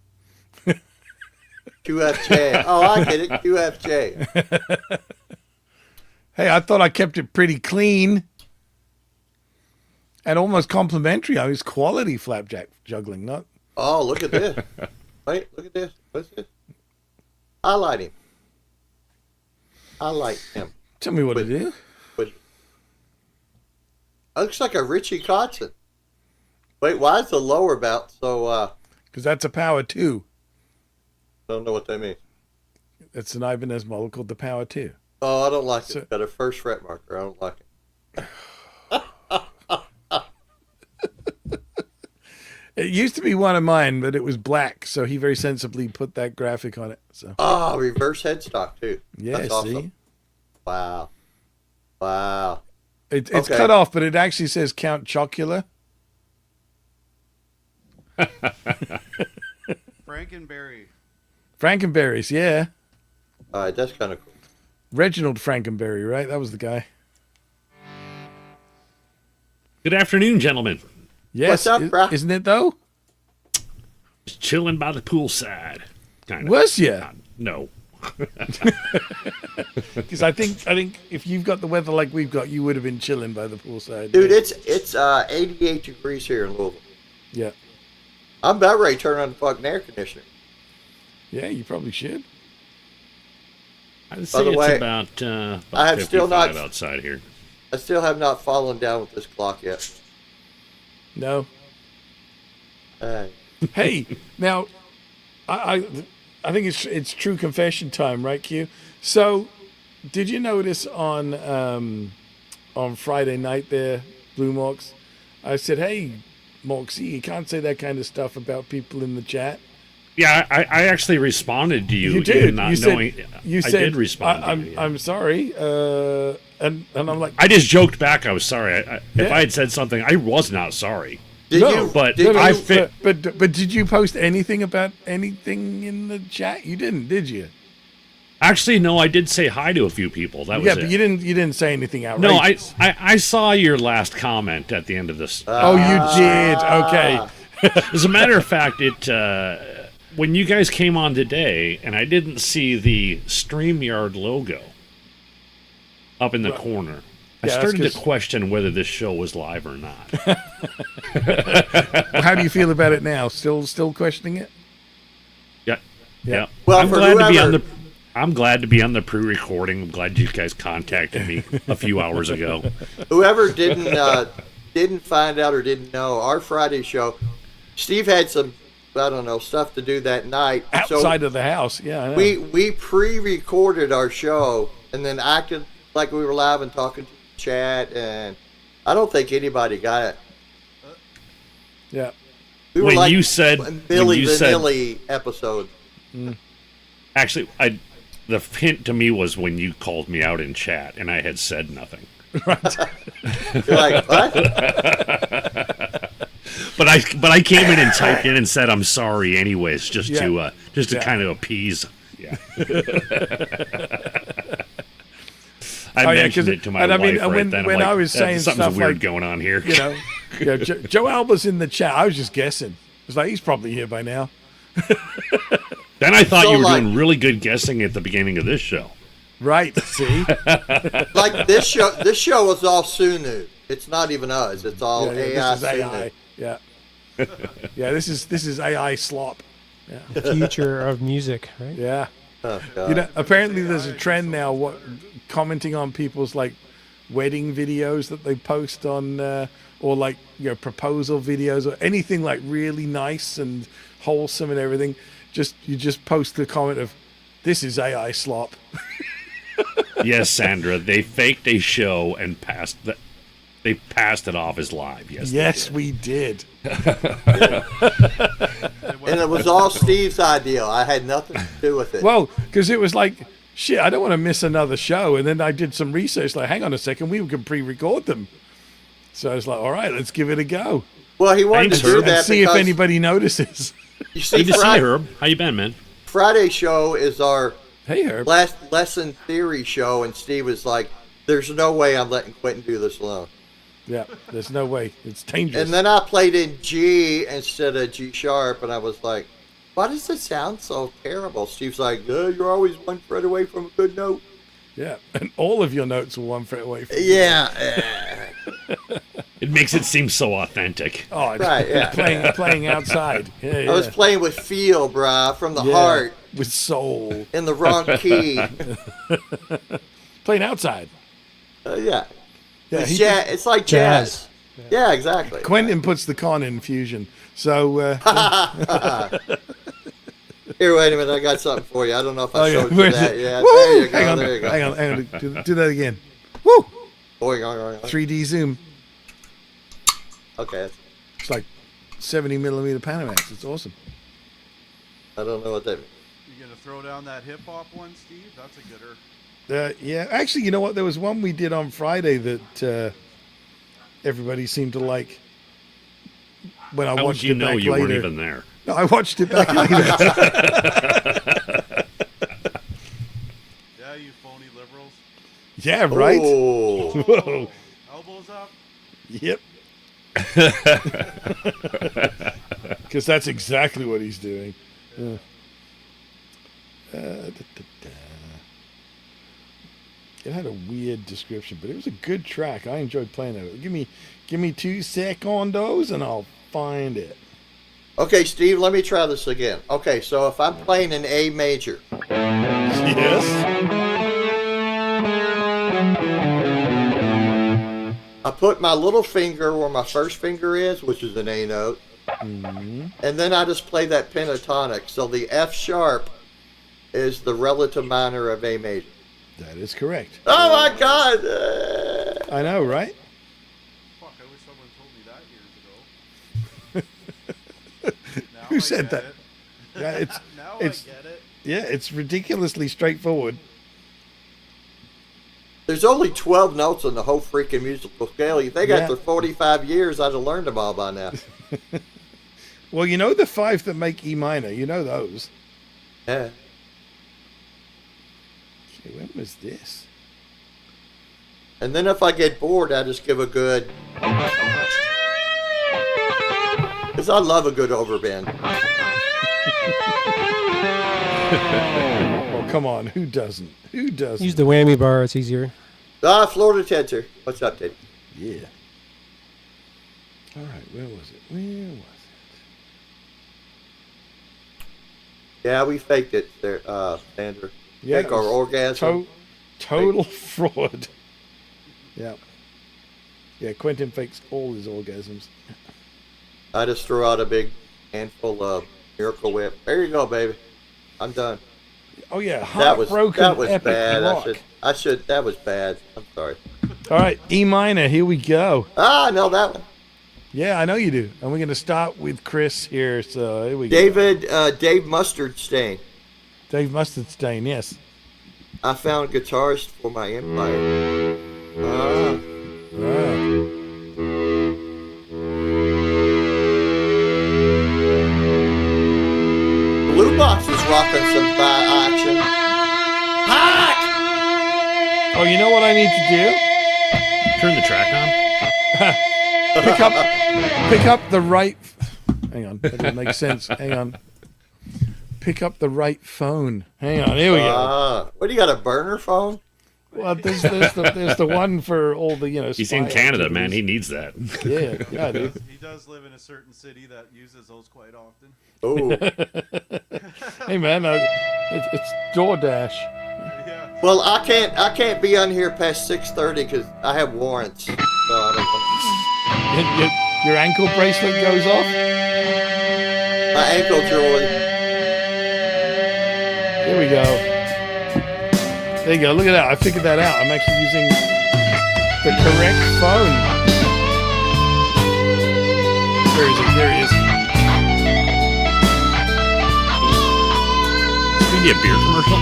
QFJ. Oh, I get it. QFJ. Hey, I thought I kept it pretty clean and almost complimentary. I was quality flapjack juggling, not. Oh, look at this. Wait, look at this. What's this? Highlight him. Highlight him. Tell me what it is. It looks like a Richie Kotzen. Wait, why is the lower bout so... Because that's a power 2. Don't know what that means. It's an Ibanez model called the Power 2. Oh, I don't like it. It's got a first fret marker. I don't like It used to be one of mine, but it was black, so he very sensibly put that graphic on it. So Oh, reverse headstock too. yeah, That's awesome. see, Wow. Wow. it's Okay. cut off, but it actually says Count Chocula. Frankenberry. Frankenberries, yeah. All right, that's kind of cool. Reginald Frankenberry, right? That was the guy. Good afternoon, gentlemen. Yes, What's up, brah? isn't it though? Just chilling by the poolside. Kind of. Was ya? No. Because I think if you've got the weather like we've got, you would have been chilling by the poolside. Dude, it's 88 degrees here in Louisville. Yeah, I'm about ready to turn on the fucking air conditioner. yeah, you probably should. I'd By say the it's way, about I have still 55 not- outside here. I still have not fallen down with this clock yet. No. Uh, Hey, now, I think it's true confession time, right, Q? So, did you notice on Friday night there, Blue Morks, I said, hey, Morksy, you can't say that kind of stuff about people in the chat. Yeah, I actually responded to you. You did. even not You said. knowing. You I said. did respond. to you, yeah. I'm sorry. And I'm like, I just joked back. I was sorry. If Yeah. I had said something, I was not sorry. did No, you? but did I you- fit- but did you post anything about anything in the chat? You didn't, did you? Actually, no. I did say hi to a few people. That was Yeah, it. but you didn't say anything No, outrageous. I saw your last comment at the end of this. Oh, you did. Okay. As a matter of fact, when you guys came on today, and I didn't see the StreamYard logo up in the corner, I Yeah, that's started to 'cause- question whether this show was live or not. How do you feel about it now? Still questioning it? Yeah, yeah. Well, I'm for glad to be on whoever- the. I'm glad to be on the pre-recording. I'm glad you guys contacted me a few hours ago. Whoever didn't find out or didn't know, our Friday show, Steve had some, I don't know, stuff to do that night. Outside of the house, yeah. I know. We pre-recorded our show and then acted like we were live and talking to the chat, and I don't think anybody got it. yeah. We were When like you said- a when Milli you said- Vanilli episode. Actually, the hint to me was when you called me out in chat, and I had said nothing. You're like, what? But I came in and typed in and said I'm sorry anyways, just Yeah. to Yeah. kind of appease. Yeah. Oh, I yeah, mentioned 'cause it to my and I wife mean, right when- then. I'm when like, I was saying something's stuff weird like, going on here. You know, yeah, Joe Alba's in the chat. I was just guessing. It's like he's probably here by now. Then I thought So, you were like- doing really good guessing at the beginning of this show. Right. See? Like this show was all Sunu. It's not even us. It's all Yeah, AI. this is AI. Sunu. Yeah. Yeah, this is AI slop. Future of music, right? Yeah. Oh, God. You know, apparently there's a trend now commenting on people's like wedding videos that they post on or like, you know, proposal videos or anything like really nice and wholesome and everything. You just post the comment of this is AI slop. Yes, Sandra, they faked a show and they passed it off as live. Yes, they Yes, did. we did. And it was all Steve's idea. I had nothing to do with it. Well, because it was like, shit, I don't want to miss another show. And then I did some research, like, hang on a second, we can pre-record them. So I was like, all right, let's give it a go. Well, he wanted Thanks, to do Herb. that And see if because anybody notices. you see, Good to see you, Herb. How you been, man? Friday show is our Hey, Herb. last lesson theory show, and Steve was like, "There's no way I'm letting Quentin do this alone." Yeah, there's no way. It's dangerous. And then I played in G instead of G sharp, and I was like, "Why does it sound so terrible?" Steve's like, "You're always one fret away from a good note." Yeah, and all of your notes were one fret away from Yeah. It makes it seem so authentic. Oh, it's Right, yeah. playing outside. Yeah, yeah. I was playing with feel, brah, from the Yeah, heart with soul. in the wrong key. Playing outside. Yeah. Yeah, It's, he it's like jazz. Yeah, exactly. Quentin puts the con in fusion. So Here, wait a minute. I got something for you. I don't know if I showed you where's that it? yet. Woo! There you go. Hang on, there you go. hang on. Do that again. Woo! Going on. 3D zoom. Okay. It's like 70 millimeter Panamax. It's awesome. I don't know what that means. You gonna throw down that hip hop one, Steve? That's a gooder. Yeah, actually, you know what? There was one we did on Friday that everybody seemed to like. When I How would watched you it know back you later. weren't even there? No, I watched it back later. Yeah, you phony liberals. Yeah, right. Oh. Whoa. Elbows up. Yep. Because that's exactly what he's doing. Da, da, da. It had a weird description, but it was a good track. I enjoyed playing it. Give me 2 secondos and I'll find it. Okay, Steve, let me try this again. Okay, so if I'm playing an A major, Yes. I put my little finger where my first finger is, which is an A note, and then I just play that pentatonic. So the F sharp is the relative minor of A major. That is correct. Oh my God! I know, right? Fuck, I wish someone told me that years ago. Now Who I said get that? it. Yeah, it's Now it's I get it. yeah, it's ridiculously straightforward. There's only 12 notes on the whole freaking musical scale. You think Yeah. after 45 years I'd have learned them all by now? Well, you know the 5 that make E minor. You know those. Yeah. Okay, when was this? And then if I get bored, I just give a good. Because I love a good overbend. Oh, come on. Who doesn't? Who doesn't? Use the whammy bar. It's easier. Ah, Florida Ted's. What's up, Ted? Yeah. All right. Where was it? Where was it? Yeah, we faked it there, Sandra. Yeah, Fake our it was orgasm. Total fraud. Yeah. Yeah, Quentin fakes all his orgasms. I just threw out a big handful of Miracle Whip. There you go, baby. I'm done. Oh yeah, That was heartbroken epic bad. rock. I should. That was bad. I'm sorry. All right, E minor. Here we go. Ah, no, that one. Yeah, I know you do. And we're going to start with Chris here. So here we go. Dave Mustard Stain. Dave Mustard-Stain, yes. I found guitars for my Empire. Ah. Blue Box is rocking some action. Hack! Oh, you know what I need to do? Turn the track on. Pick up the right. Hang on, that doesn't make sense. Hang on. Pick up the right phone. Hang on, here we go. What do you got, a burner phone? Well, there's the one for all the He's spy in Canada, man. activities. He needs that. Yeah, dude. He does live in a certain city that uses those quite often. Oh. Hey man, it's DoorDash. Yeah. Well, I can't be on here past 6:30 because I have warrants. So I don't know. Your ankle bracelet goes off. My ankle jewelry. Here we go. There you go. Look at that. I figured that out. I'm actually using the correct phone. Where is it? There he is. It's gonna be a beer commercial.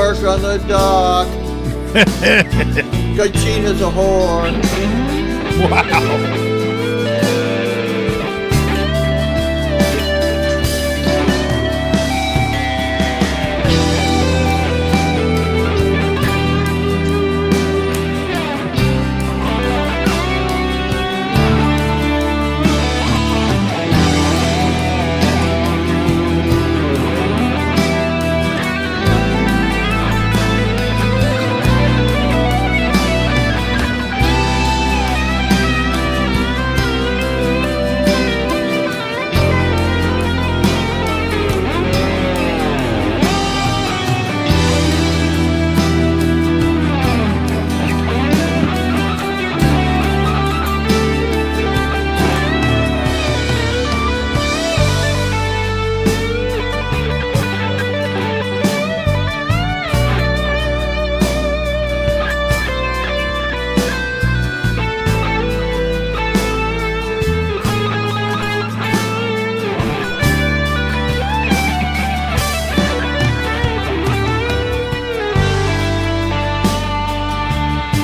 work on the dock. Gachina's a whore. Wow.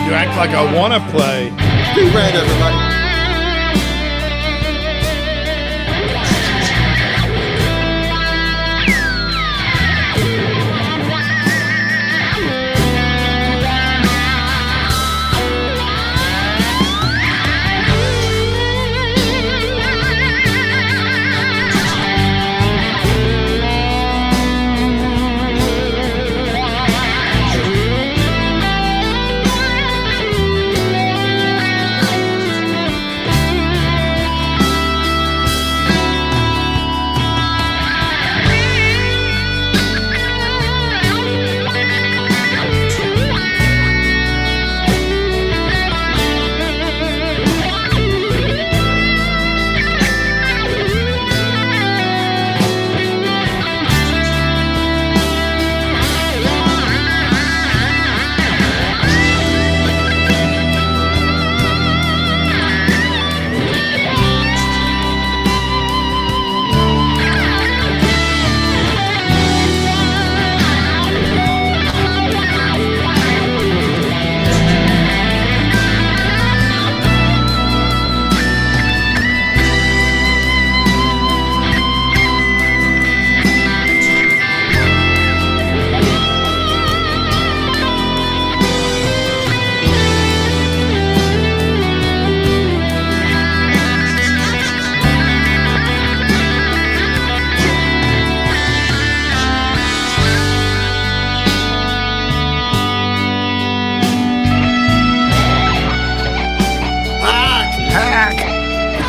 You act like I want to play. 2 grand, everybody.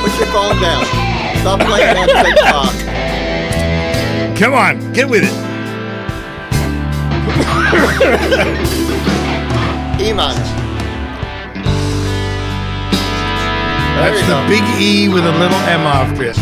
Put your phone down. Stop playing on TikTok. Come on, get with it. Iman. That's the big E with a little M after it.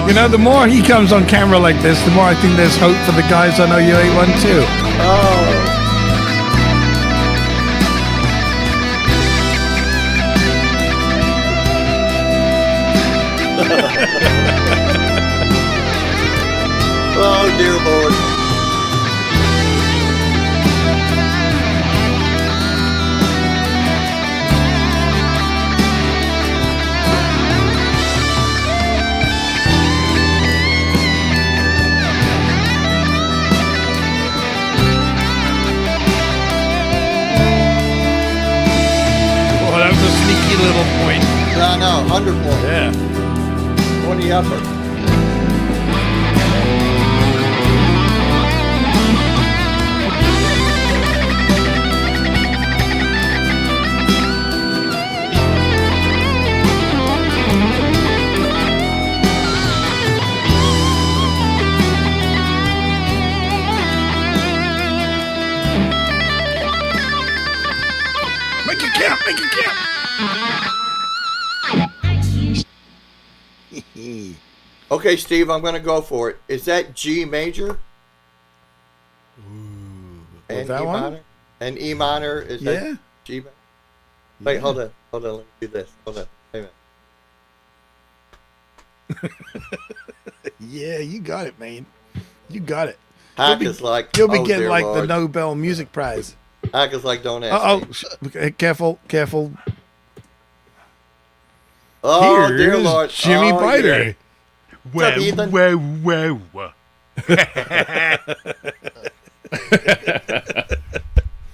You know, the more he comes on camera like this, the more I think there's hope for the guys on OU812. Oh. Oh, dear Lord. Oh, that was a sneaky little point. I know, 100 point. Yeah. 20 upper. Make it count, make it count. Okay, Steve, I'm going to go for it. Is that G major? And that E one? minor? And E minor, is Yeah. that G major? Wait, hold on, let me do this. Hold on, wait a minute. Yeah, you got it, man. You got it. Hack is like, You'll be oh, getting dear like the Lord. Nobel Music Prize. Hack is like, don't ask Uh me. oh, careful, careful. Oh, Here's dear Lord. Jimmy Oh, Biter. yeah. What's up, Ethan?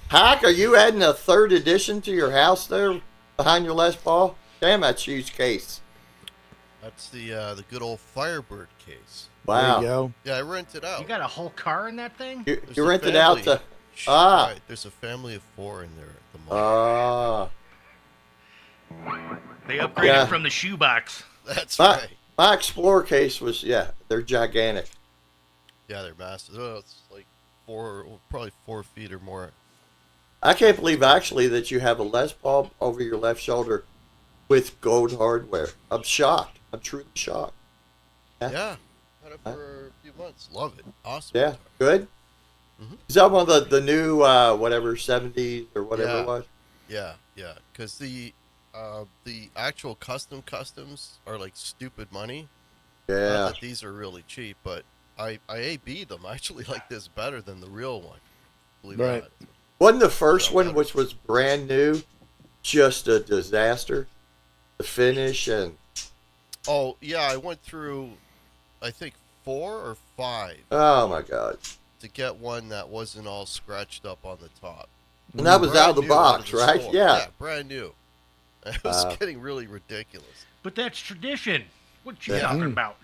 Hack, are you adding a third edition to your house there behind your Les Paul? Damn, that's a huge case. That's the good old Firebird case. Wow. There you go. Yeah, I rent it out. You got a whole car in that thing? You There's a rent it out family. to... Ah. Right, there's a family of 4 in there at the moment. They upgraded Yeah. from the shoebox. That's My, right. my Explorer case was, yeah, they're gigantic. Yeah, they're massive. Oh, it's like probably 4 feet or more. I can't believe actually that you have a Les Paul over your left shoulder with gold hardware. I'm shocked. I'm truly shocked. Yeah, had it for a few months. Love it. Awesome. Yeah, good. Mhm. Is that one of the new whatever 70s or whatever Yeah. it was? Yeah, because the actual customs are like stupid money. Not Yeah. that these are really cheap, but I A/B them. I actually like this better than the real one. Believe it or Right. not. Wasn't the first So one, better. which was brand new, just a disaster? The finish and Oh yeah, I went through, I think 4 or 5 oh my god! to get one that wasn't all scratched up on the top. And that was out of the Brand new box, the right? store. Yeah. brand new. It was getting really ridiculous. But that's tradition. What you Yeah. talking about?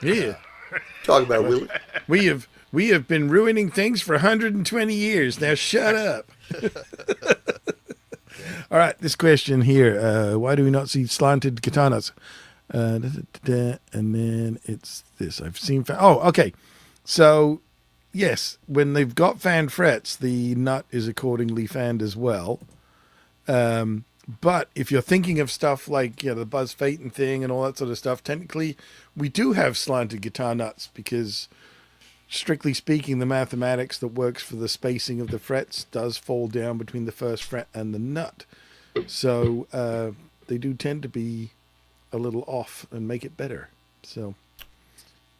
Yeah. Talk about Willie. We have been ruining things for 120 years. Now shut up. All right, this question here. Why do we not see slanted guitar nuts? And then it's this. I've seen. Okay. So, yes, when they've got fanned frets, the nut is accordingly fanned as well. But if you're thinking of stuff like the Buzz Phaeton thing and all that sort of stuff, technically we do have slanted guitar nuts because, strictly speaking, the mathematics that works for the spacing of the frets does fall down between the first fret and the nut. So they do tend to be a little off and make it better. So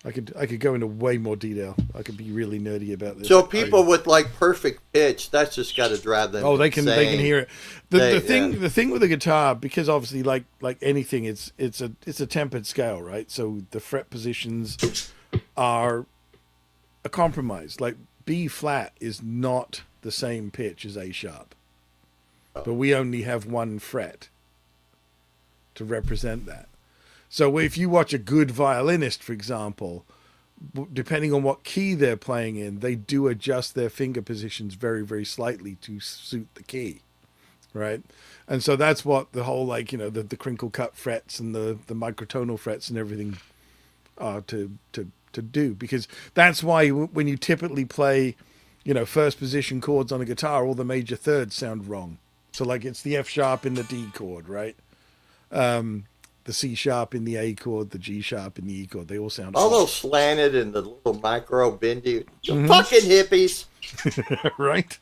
I could go into way more detail. I could be really nerdy about this. So people with like perfect pitch, that's just got to drive them. Oh, they can hear it. The thing with the guitar, because obviously like anything, it's a tempered scale, right? So the fret positions are a compromise. Like B flat is not the same pitch as A sharp, but we only have one fret to represent that. So if you watch a good violinist, for example, depending on what key they're playing in, they do adjust their finger positions very, very slightly to suit the key, right? And so that's what the whole the crinkle cut frets and the microtonal frets and everything are to do, because that's why when you typically play, first position chords on a guitar, all the major thirds sound wrong. So like it's the F sharp in the D chord, right? The the C sharp in the A chord, the G sharp in the E chord. They all sound All off. those slanted and the little micro bendy. You fucking hippies. Right?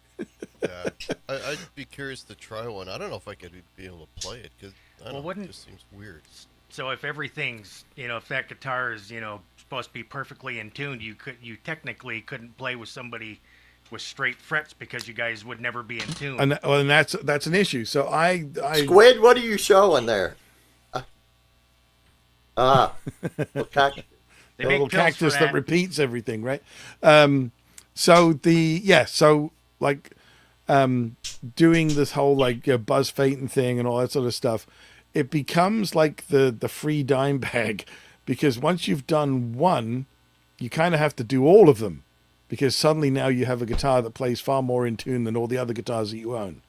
Yeah, I'd be curious to try one. I don't know if I could be able to play it because it just seems weird. So if everything's, if that guitar is, supposed to be perfectly in tune, you technically couldn't play with somebody with straight frets because you guys would never be in tune. And that's an issue. So I Squid, what are you showing there? Little cactus. They the make little pills for cactus that that. repeats everything, right? Doing this whole like Buzz Phaeton thing and all that sort of stuff, it becomes like the free dime bag, because once you've done one, you kind of have to do all of them, because suddenly now you have a guitar that plays far more in tune than all the other guitars that you own.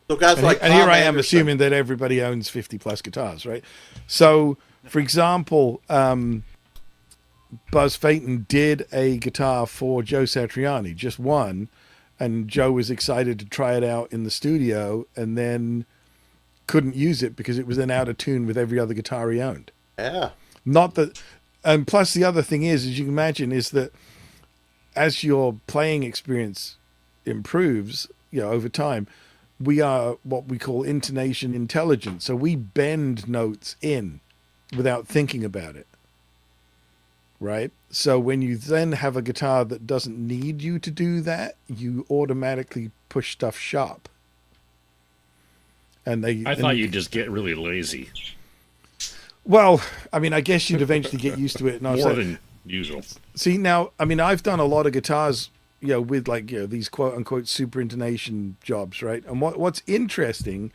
So guys And here I am assuming that everybody owns 50 plus guitars, right? So, for example, Buzz Phaeton did a guitar for Joe Satriani, just one, and Joe was excited to try it out in the studio, and then couldn't use it because it was then out of tune with every other guitar he owned. Yeah. Not that, and plus the other thing is, as you can imagine, is that as your playing experience improves, over time, we are what we call intonation intelligent. So we bend notes in without thinking about it. Right? So when you then have a guitar that doesn't need you to do that, you automatically push stuff sharp. I thought you'd just get really lazy. Well, I mean, I guess you'd eventually get used to it. And More than usual. See, now, I mean, I've done a lot of guitars, with these quote unquote super intonation jobs, right? And what's interesting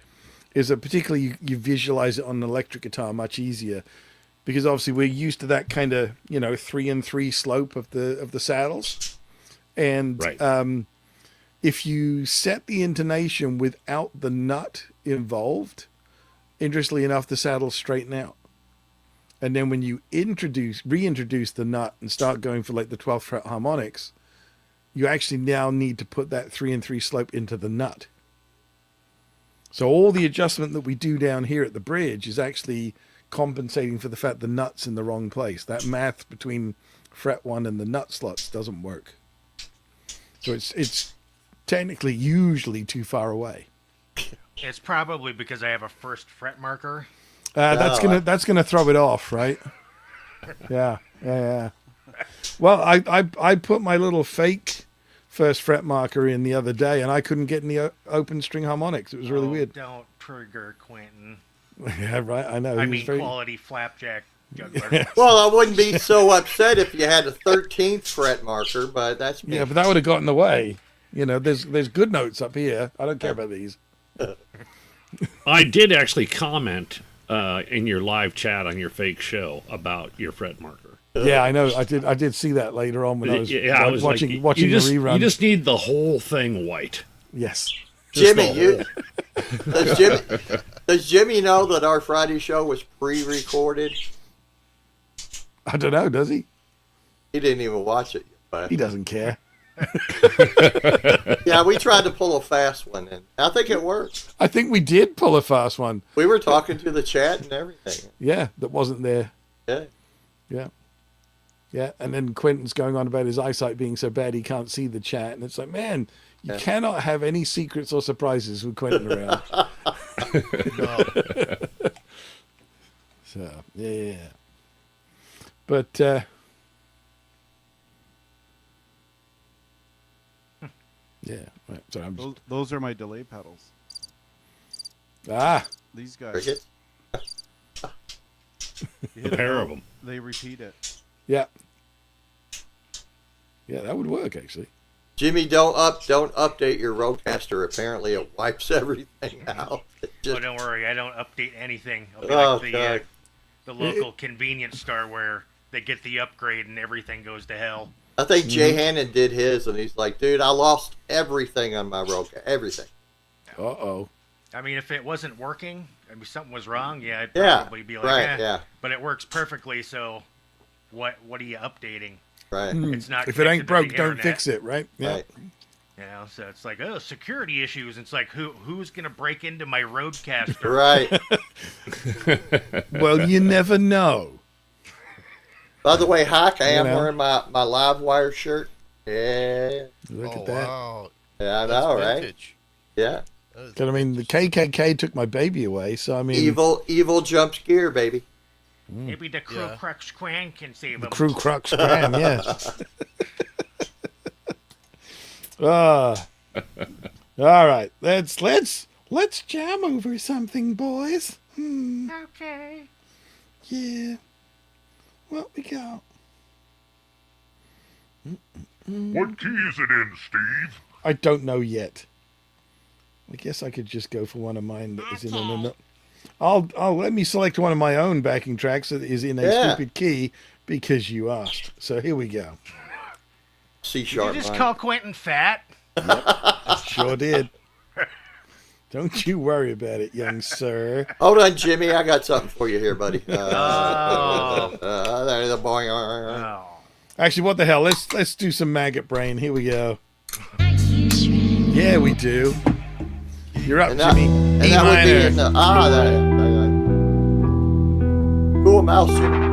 is that particularly you visualize it on an electric guitar much easier, because obviously we're used to that kind of 3-and-3 slope of the saddles, and right. If you set the intonation without the nut involved, interestingly enough, the saddles straighten out. And then when you reintroduce the nut and start going for like the 12th fret harmonics, you actually now need to put that 3-and-3 slope into the nut. So all the adjustment that we do down here at the bridge is actually compensating for the fact the nut's in the wrong place. That math between fret 1 and the nut slots doesn't work. So it's technically usually too far away. It's probably because I have a first fret marker. That's gonna throw it off, right? Yeah. Well, I put my little fake first fret marker in the other day, and I couldn't get any open string harmonics. It was really weird. Don't trigger Quentin. Yeah, right. I know. I mean, quality flapjack juggler. Well, I wouldn't be so upset if you had a 13th fret marker, but that's me. Yeah, but that would have got in the way. There's good notes up here. I don't care about these. I did actually comment in your live chat on your fake show about your fret marker. Yeah, I know. I did see that later on when I was watching the rerun. You just need the whole thing white. Yes. Jimmy, does Jimmy know that our Friday show was pre-recorded? I don't know. Does he? He didn't even watch it yet, but He doesn't care. yeah, we tried to pull a fast one, and I think it worked. I think we did pull a fast one. We were talking to the chat and everything. Yeah, that wasn't there. Yeah. Yeah, and then Quentin's going on about his eyesight being so bad he can't see the chat, and it's like, man, you cannot have any secrets or surprises with Quentin around. So, yeah. But, yeah, right. So I'm just... Those are my delay pedals. These guys. Cricket? A pair of them. They repeat it. Yeah. Yeah, that would work, actually. Jimmy, don't update your Rodecaster. Apparently, it wipes everything out. Oh, don't worry, I don't update anything. I'll be like the local convenience store where they get the upgrade and everything goes to hell. I think Jay Hannon did his, and he's like, dude, I lost everything on my Rodecaster. Everything. Uh-oh. I mean, if it wasn't working, I mean, something was wrong, I'd probably be like, yeah. But it works perfectly, so what are you updating? Right. It's not If it ain't connected to broke, the don't internet. fix it, right? Yeah. Right. You know, so it's like, oh, security issues. It's like, who's gonna break into my Roadcaster? Right. Well, you never know. By the way, Hawk, I You am know. wearing my live wire shirt. Yeah. Look Oh at that. wow. Yeah, I That's know, right? vintage. Yeah. That is 'Cause, I mean, the KKK took my baby away, so I mean, Evil jumps gear, baby. Maybe the Crew Yeah. Crux Clan can save the him. Crew Crux Cram, yeah. Ah. All right, let's jam over something, boys. Okay. Yeah. What we got? What key is it in, Steve? I don't know yet. I guess I could just go for one of mine that is in an. I'll let me select one of my own backing tracks that is in a Yeah. stupid key because you asked. So here we go. C Did sharp. you just mine. call Quentin fat? Sure did. Don't you worry about it, young sir. Hold on, Jimmy. I got something for you here, buddy. Oh. There's a boy. Oh. Actually, what the hell? Let's do some maggot brain. Here we go. Yeah, we do. You're up, And that, Jimmy. and E that would be minor. in the there. Cool mouse, Jimmy.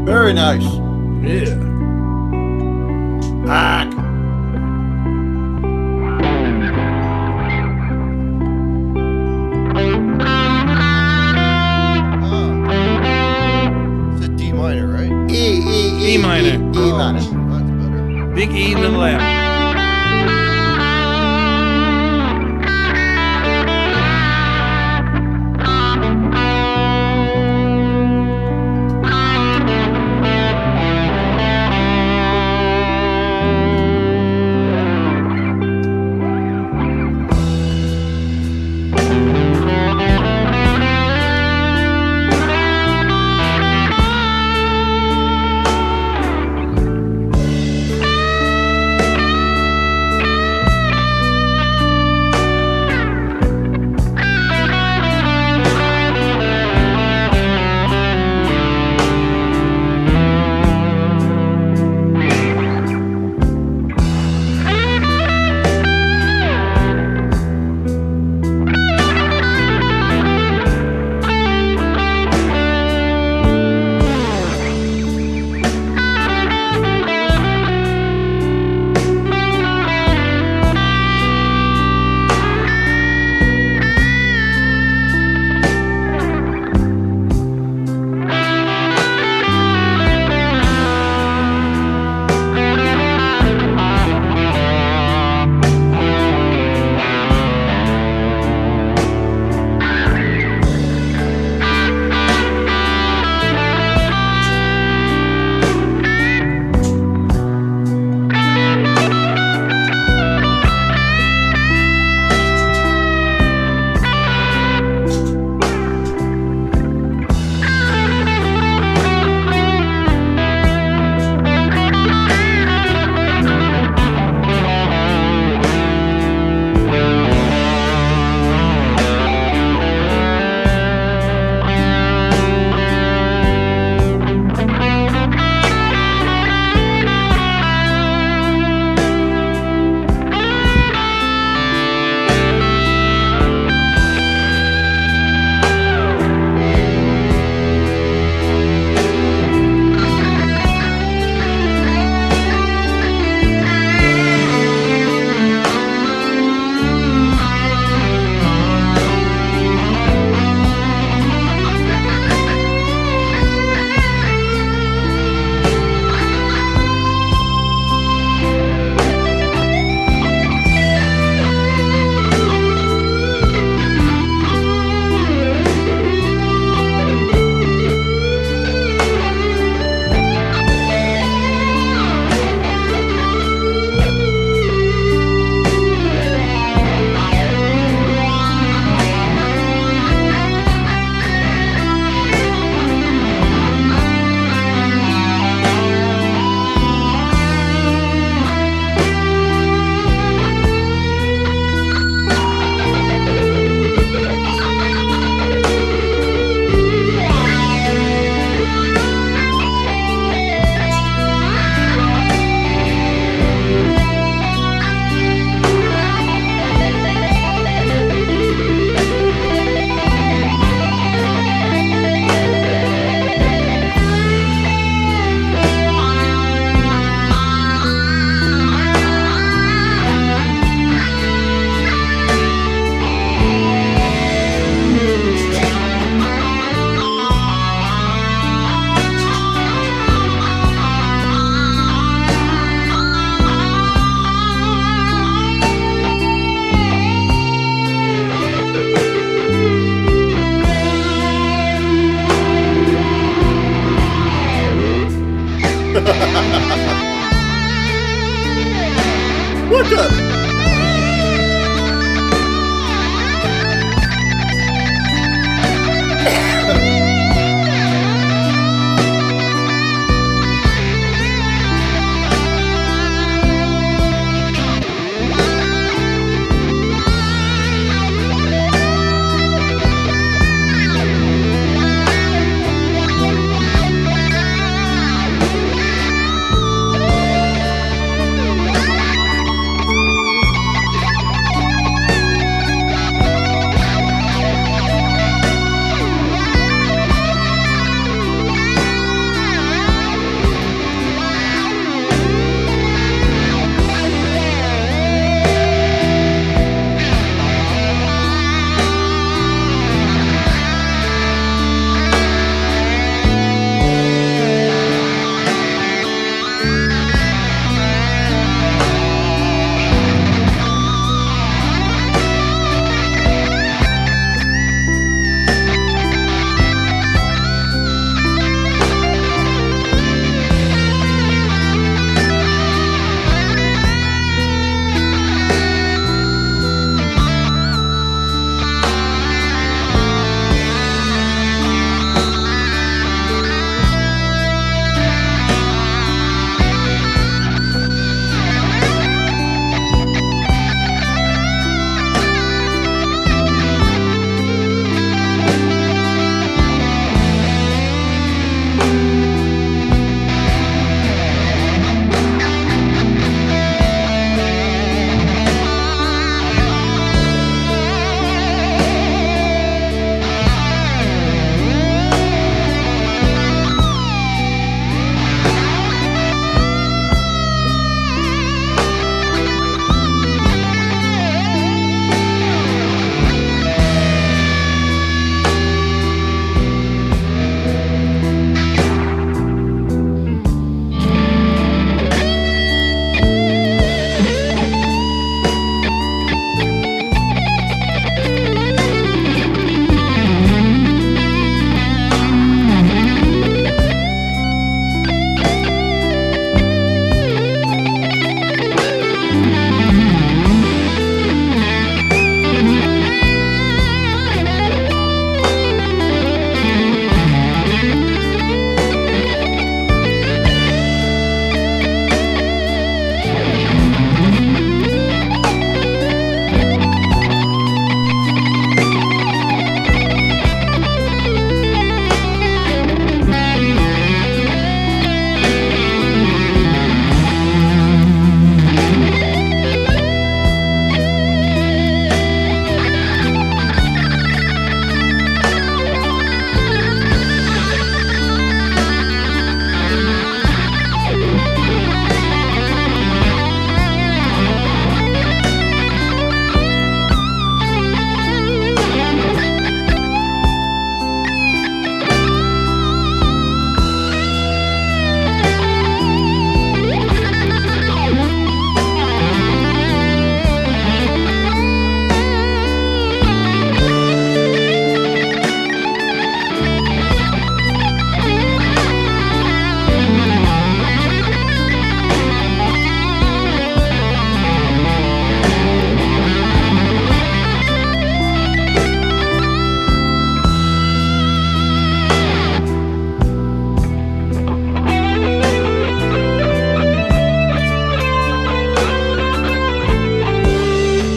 Very nice. Yeah. Ah. It's a D minor, right? E minor. E minor. That's better. Big E, little M.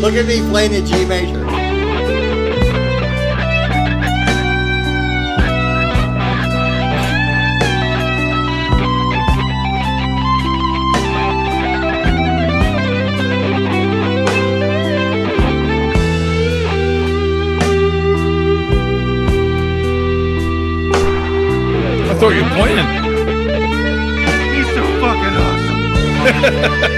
Look at me playing in G major. I thought you were playing. He's so fucking awesome.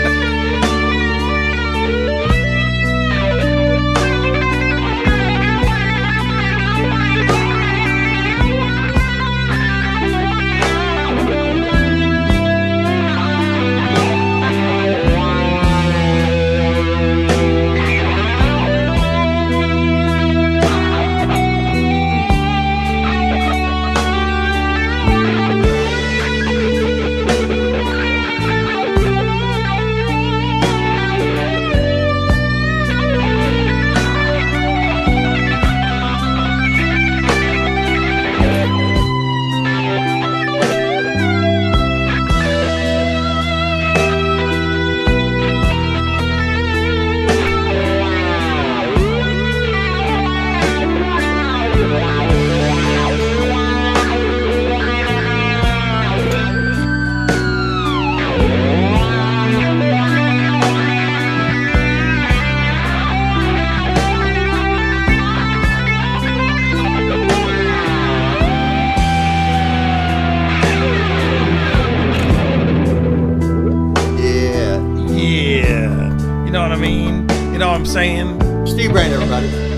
You know what I mean? You know what I'm saying? Steve Brand, everybody.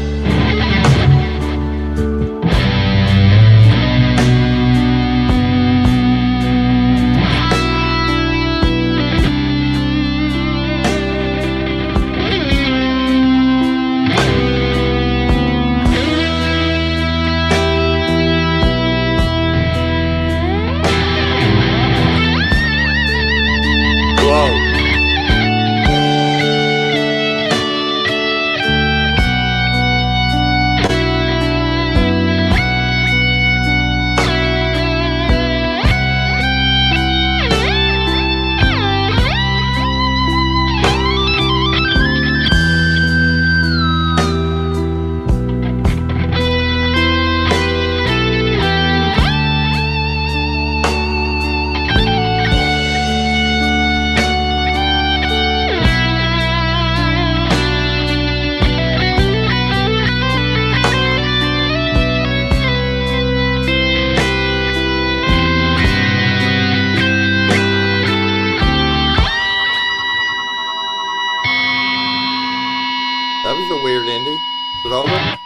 That was a weird ending. Is it over?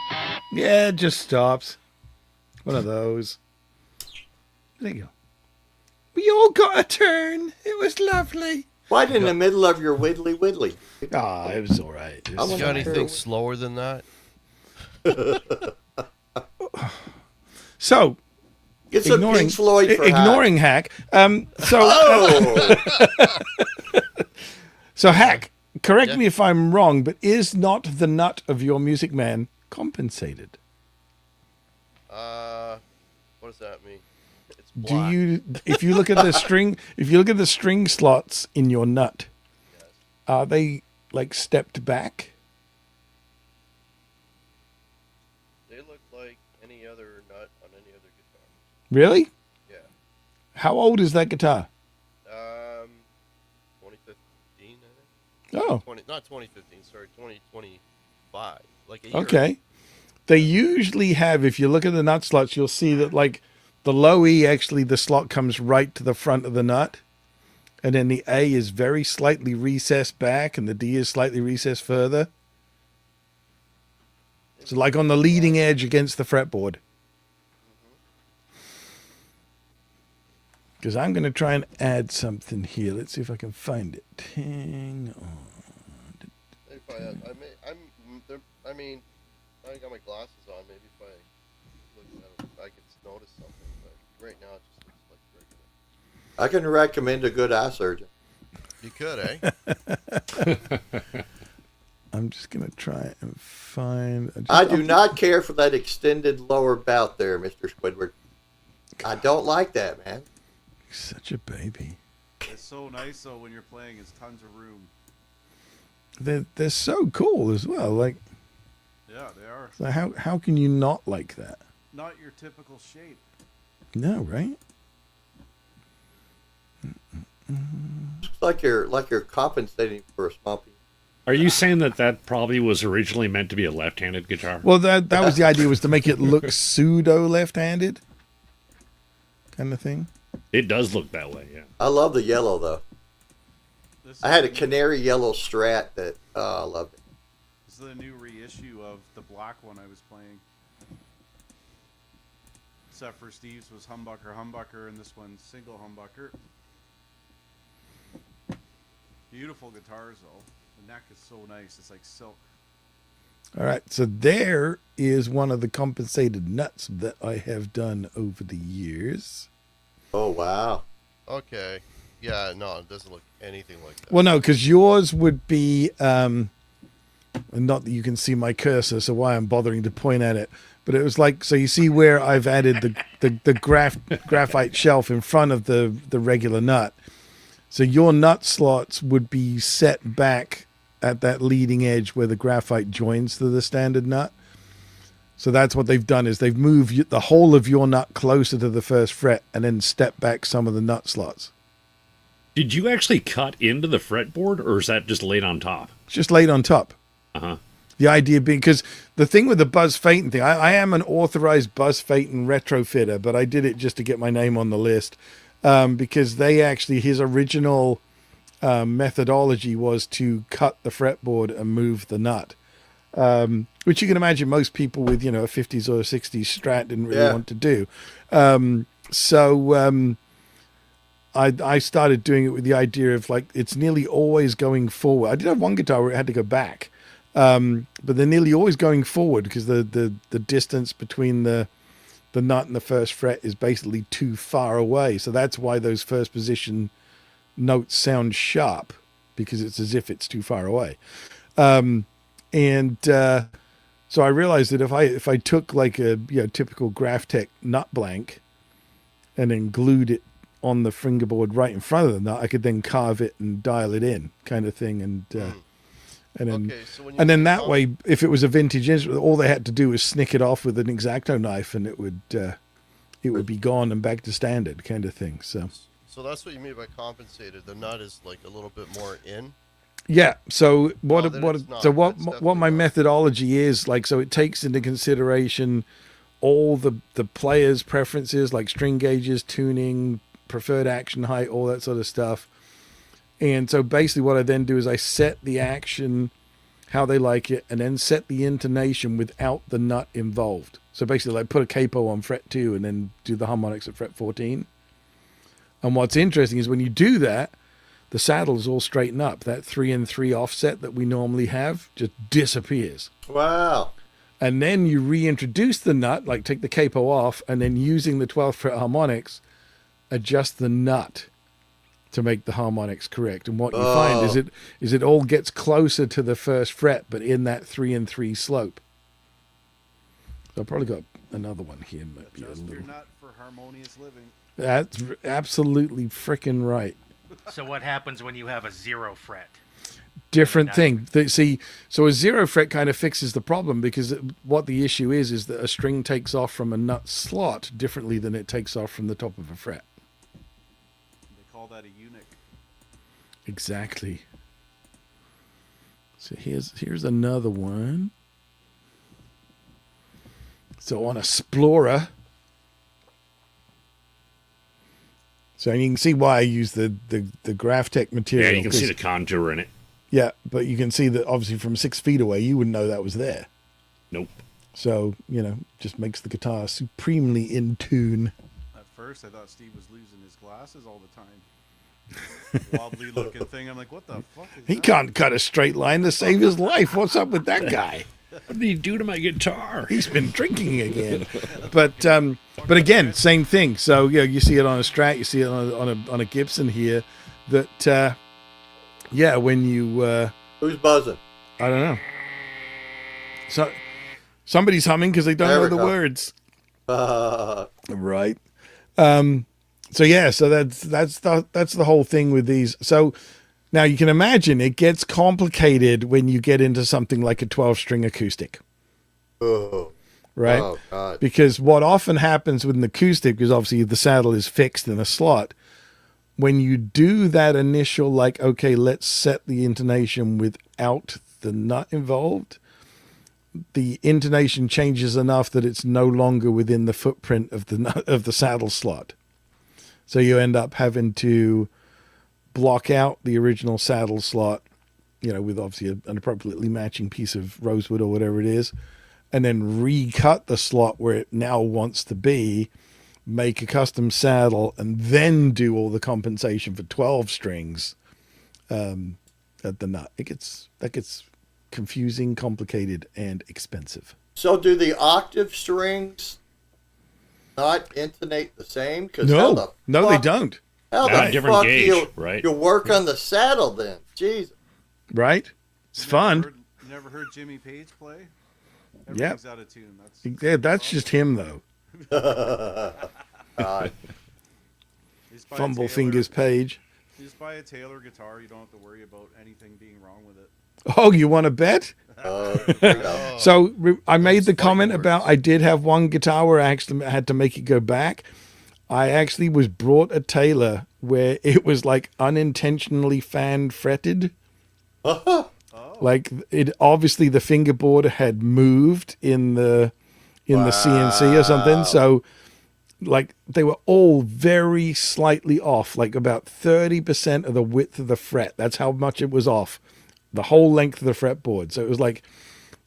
Yeah, it just stops. One of those. There you go. We all got a turn. It was lovely. Right in the middle of your widdly widdly. Ah, it was all right. It was You got anything slower than that? So, Get some Pink Floyd for ignoring Hack. So Hack, correct me if I'm wrong, but is not the nut of your Music Man compensated? What does that mean? It's Do black. you, if you look at the string slots in your nut, are they like stepped back? They look like any other nut on any other guitar. Really? Yeah. How old is that guitar? 2015, I think. Oh. Not 2015, sorry, 2025. Like a year. Okay. They usually have, if you look at the nut slots, you'll see that like the low E, actually the slot comes right to the front of the nut. And then the A is very slightly recessed back and the D is slightly recessed further. So like on the leading edge against the fretboard. Because I'm going to try and add something here. Let's see if I can find it. Hang on. I mean, I got my glasses on. Maybe if I look at them, I could notice something. But right now, it just looks like regular. I can recommend a good eye surgeon. You could, eh? I'm just going to try and find... I do not care for that extended lower bout there, Mr. Squidward. I don't like that, man. Such a baby. It's so nice, though, when you're playing. It's tons of room. They're so cool as well. Like, Yeah, they are. so how can you not like that? Not your typical shape. No, right? It's like you're compensating for a small piece. Are you saying that probably was originally meant to be a left-handed guitar? Well, that was the idea, was to make it look pseudo left-handed kind of thing. It does look that way, yeah. I love the yellow though. I had a canary yellow Strat that I loved it. This is the new reissue of the black one I was playing. Except for Steve's was humbucker, and this one's single humbucker. Beautiful guitars though. The neck is so nice. It's like silk. All right, so there is one of the compensated nuts that I have done over the years. Oh, wow. Okay. Yeah, no, it doesn't look anything like that. Well, no, because yours would be, and not that you can see my cursor, so why I'm bothering to point at it. But it was like, so you see where I've added the graphite shelf in front of the regular nut. So your nut slots would be set back at that leading edge where the graphite joins to the standard nut. So that's what they've done, is they've moved the whole of your nut closer to the first fret and then step back some of the nut slots. Did you actually cut into the fretboard, or is that just laid on top? It's just laid on top. Uh-huh. The idea being, because the thing with the Buzz Phaeton thing, I am an authorized Buzz Phaeton retrofitter, but I did it just to get my name on the list, because they actually, his original methodology was to cut the fretboard and move the nut. Which you can imagine most people with, a 50s or 60s Strat didn't really want to do. I started doing it with the idea of like, it's nearly always going forward. I did have one guitar where it had to go back. But they're nearly always going forward because the distance between the nut and the first fret is basically too far away. So that's why those first position notes sound sharp, because it's as if it's too far away. So I realized that if I took like a typical Graphtec nut blank and then glued it on the fingerboard right in front of the nut, I could then carve it and dial it in, kind of thing. And then that way, if it was a vintage instrument, all they had to do was snick it off with an X-Acto knife, and it would be gone and back to standard, kind of thing. So that's what you mean by compensated. The nut is like a little bit more in. Yeah. So what my methodology is like, so it takes into consideration all the player's preferences, like string gauges, tuning, preferred action height, all that sort of stuff. And so basically what I then do is I set the action how they like it, and then set the intonation without the nut involved. So basically like put a capo on fret 2 and then do the harmonics at fret 14. And what's interesting is when you do that, the saddles all straighten up. That 3-3 offset that we normally have just disappears. Wow. And then you reintroduce the nut, like take the capo off, and then using the 12th fret harmonics, adjust the nut to make the harmonics correct. And what you find is it all gets closer to the first fret, but in that 3-3 slope. So I've probably got another one here. Adjust your nut for harmonious living. That's absolutely freaking right. So what happens when you have a 0 fret? Different thing. So a 0 fret kind of fixes the problem, because what the issue is that a string takes off from a nut slot differently than it takes off from the top of a fret. They call that a eunuch. Exactly. So here's another one. So on Explorer. So you can see why I use the Graphtec material. Yeah, you can see the contour in it. Yeah, but you can see that obviously from 6 feet away, you wouldn't know that was there. Nope. So, just makes the guitar supremely in tune. At first, I thought Steve was losing his glasses all the time. Wobbly looking thing. I'm like, what the fuck is He that? can't cut a straight line to save his life. What's up with that guy? What did he do to my guitar? He's been drinking again. But again, same thing. So you see it on a Strat, you see it on a Gibson here. That when you who's buzzing? I don't know. So somebody's humming because they don't know the words. Right. So that's the whole thing with these. So now you can imagine it gets complicated when you get into something like a 12-string acoustic. Oh. Right? Oh, God. Because what often happens with an acoustic, because obviously the saddle is fixed in a slot, when you do that initial, like, okay, let's set the intonation without the nut involved, the intonation changes enough that it's no longer within the footprint of the saddle slot. So you end up having to block out the original saddle slot, with obviously an appropriately matching piece of rosewood or whatever it is, and then recut the slot where it now wants to be, make a custom saddle, and then do all the compensation for 12 strings at the nut. That gets confusing, complicated, and expensive. So do the octave strings not intonate the same? No, they don't. How Not the different fuck gauge, right? you work on the saddle then? Jesus. Right? It's fun. You never heard Jimmy Page play? Yep. Everything's out of tune. That's just him, though. God. Fumble fingers Page. You just buy a Taylor guitar. You don't have to worry about anything being wrong with it. Oh, you want to bet? So I made the comment about I did have one guitar where I actually had to make it go back. I actually was brought a Taylor where it was like unintentionally fan fretted. Like it obviously the fingerboard had moved in the CNC or something. So like they were all very slightly off, like about 30% of the width of the fret. That's how much it was off, the whole length of the fretboard. So it was like,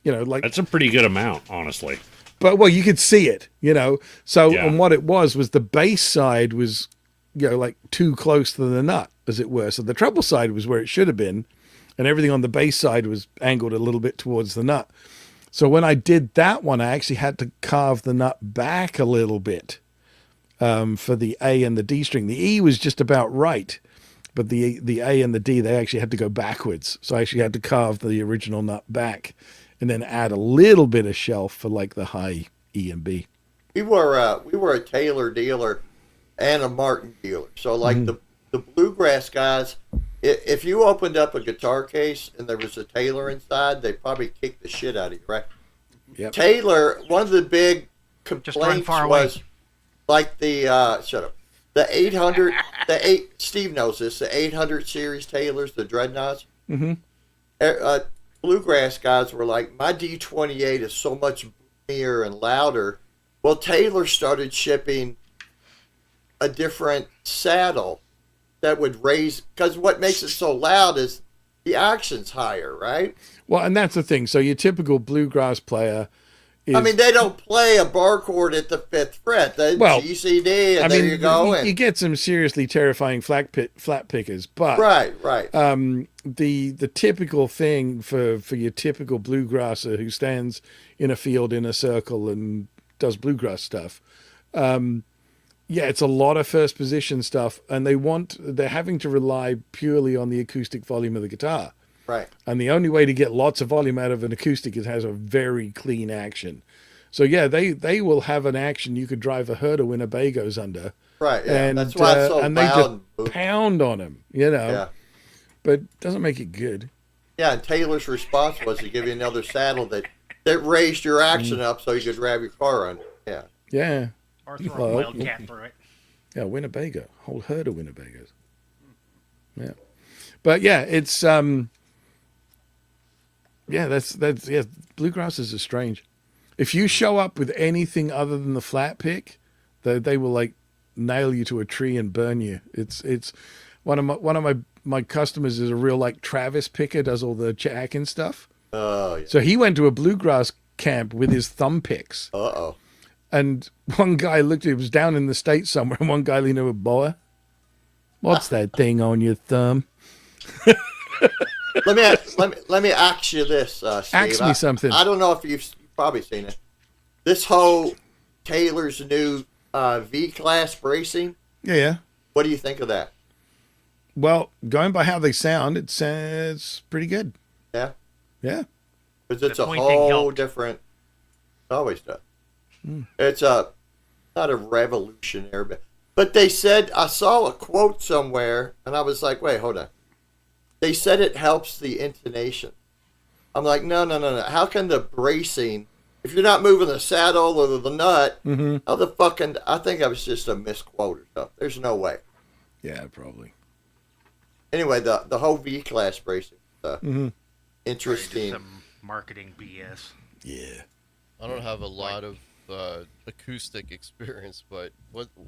like That's a pretty good amount, honestly. But well, you could see it, So Yeah. and what it was the bass side was, like too close to the nut, as it were. So the treble side was where it should have been, and everything on the bass side was angled a little bit towards the nut. So when I did that one, I actually had to carve the nut back a little bit for the A and the D string. The E was just about right, but the A and the D, they actually had to go backwards. So I actually had to carve the original nut back and then add a little bit of shelf for like the high E and B. We were a Taylor dealer and a Martin dealer. So like the bluegrass guys, if you opened up a guitar case and there was a Taylor inside, they'd probably kick the shit out of you, right? Yep. Taylor, one of the big Just run complaints far away. was like the shut up. The 800, Steve knows this. The 800 series Taylors, the dreadnoughts. Bluegrass guys were like, my D28 is so much boomier and louder. Well, Taylor started shipping a different saddle that would raise, because what makes it so loud is the action's higher, right? Well, and that's the thing. So your typical bluegrass player is, I mean, they don't play a bar chord at the 5th fret. They G, C, D, and there you go. You get some seriously terrifying flat pickers, but right. The typical thing for your typical bluegrasser who stands in a field in a circle and does bluegrass stuff, it's a lot of first position stuff, and they're having to rely purely on the acoustic volume of the guitar. Right. And the only way to get lots of volume out of an acoustic is has a very clean action. So yeah, they will have an action you could drive a herd of Winnebagos under. Right. Yeah. And that's why it's so and they loud. just pound on them, Yeah. But it doesn't make it good. Yeah, and Taylor's response was to give you another saddle that raised your action up so you could drive your car under. Yeah. Yeah. Or throw a wildcat through it. Yeah, Winnebago, whole herd of Winnebagos. Yeah, but yeah, it's bluegrassers are strange. If you show up with anything other than the flat pick, they will like nail you to a tree and burn you. It's one of my customers is a real like Travis picker, does all the jack and stuff. Oh yeah. So he went to a bluegrass camp with his thumb picks. Uh-oh. And one guy looked at it, was down in the States somewhere, and one guy leaned over, boy, what's that thing on your thumb? let me ask you this, Steve. Ask me something. I don't know if you've probably seen it. This whole Taylor's new V-class bracing. Yeah. What do you think of that? Well, going by how they sound, it sounds pretty good. Yeah. Yeah. Because it's The a pointing whole helped. different. It always does. It's not a revolutionary, but they said, I saw a quote somewhere, and I was like, wait, hold on. They said it helps the intonation. I'm like, no. How can the bracing, if you're not moving the saddle or the nut, how the fucking, I think I was just a misquote or something. There's no way. Yeah, probably. Anyway, the whole V-class bracing, interesting. Some marketing BS. Yeah. I don't have a lot of acoustic experience, but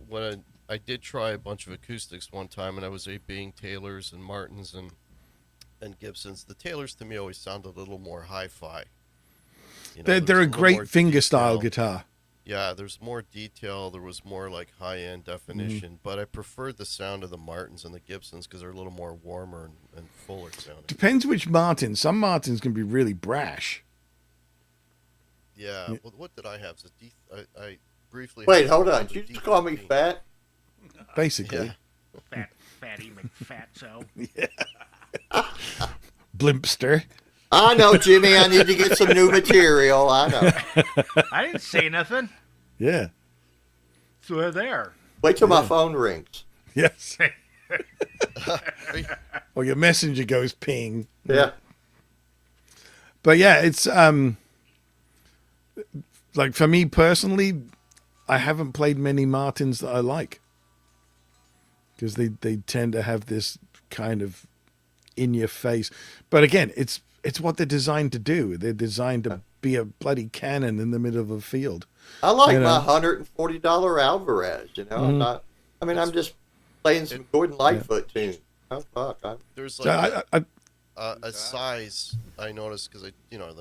when I did try a bunch of acoustics one time, and I was being Taylors and Martins and Gibsons. The Taylors to me always sound a little more hi-fi. They're a little more great finger style detail. guitar. Yeah, there's more detail. There was more like high-end definition, but I preferred the sound of the Martins and the Gibsons because they're a little more warmer and fuller sounding. Depends which Martin. Some Martins can be really brash. Yeah. Well, what did I have? I briefly. Wait, had hold the on. Did you just call me 15. fat? Basically. Yeah. Fatty McFatso. Blimpster. I know, Jimmy. I need to get some new material. I know. I didn't say nothing. Yeah. So they're there. Wait till my phone rings. Yes. Or your messenger goes ping. Yeah. But yeah, it's like for me personally, I haven't played many Martins that I like because they tend to have this kind of in your face. But again, it's what they're designed to do. They're designed to be a bloody cannon in the middle of a field. I like You my know? $140 Alvarez. You know, I'm not. I mean, I'm just playing some Gordon Lightfoot tunes. Oh fuck! There's So like I a size I noticed because I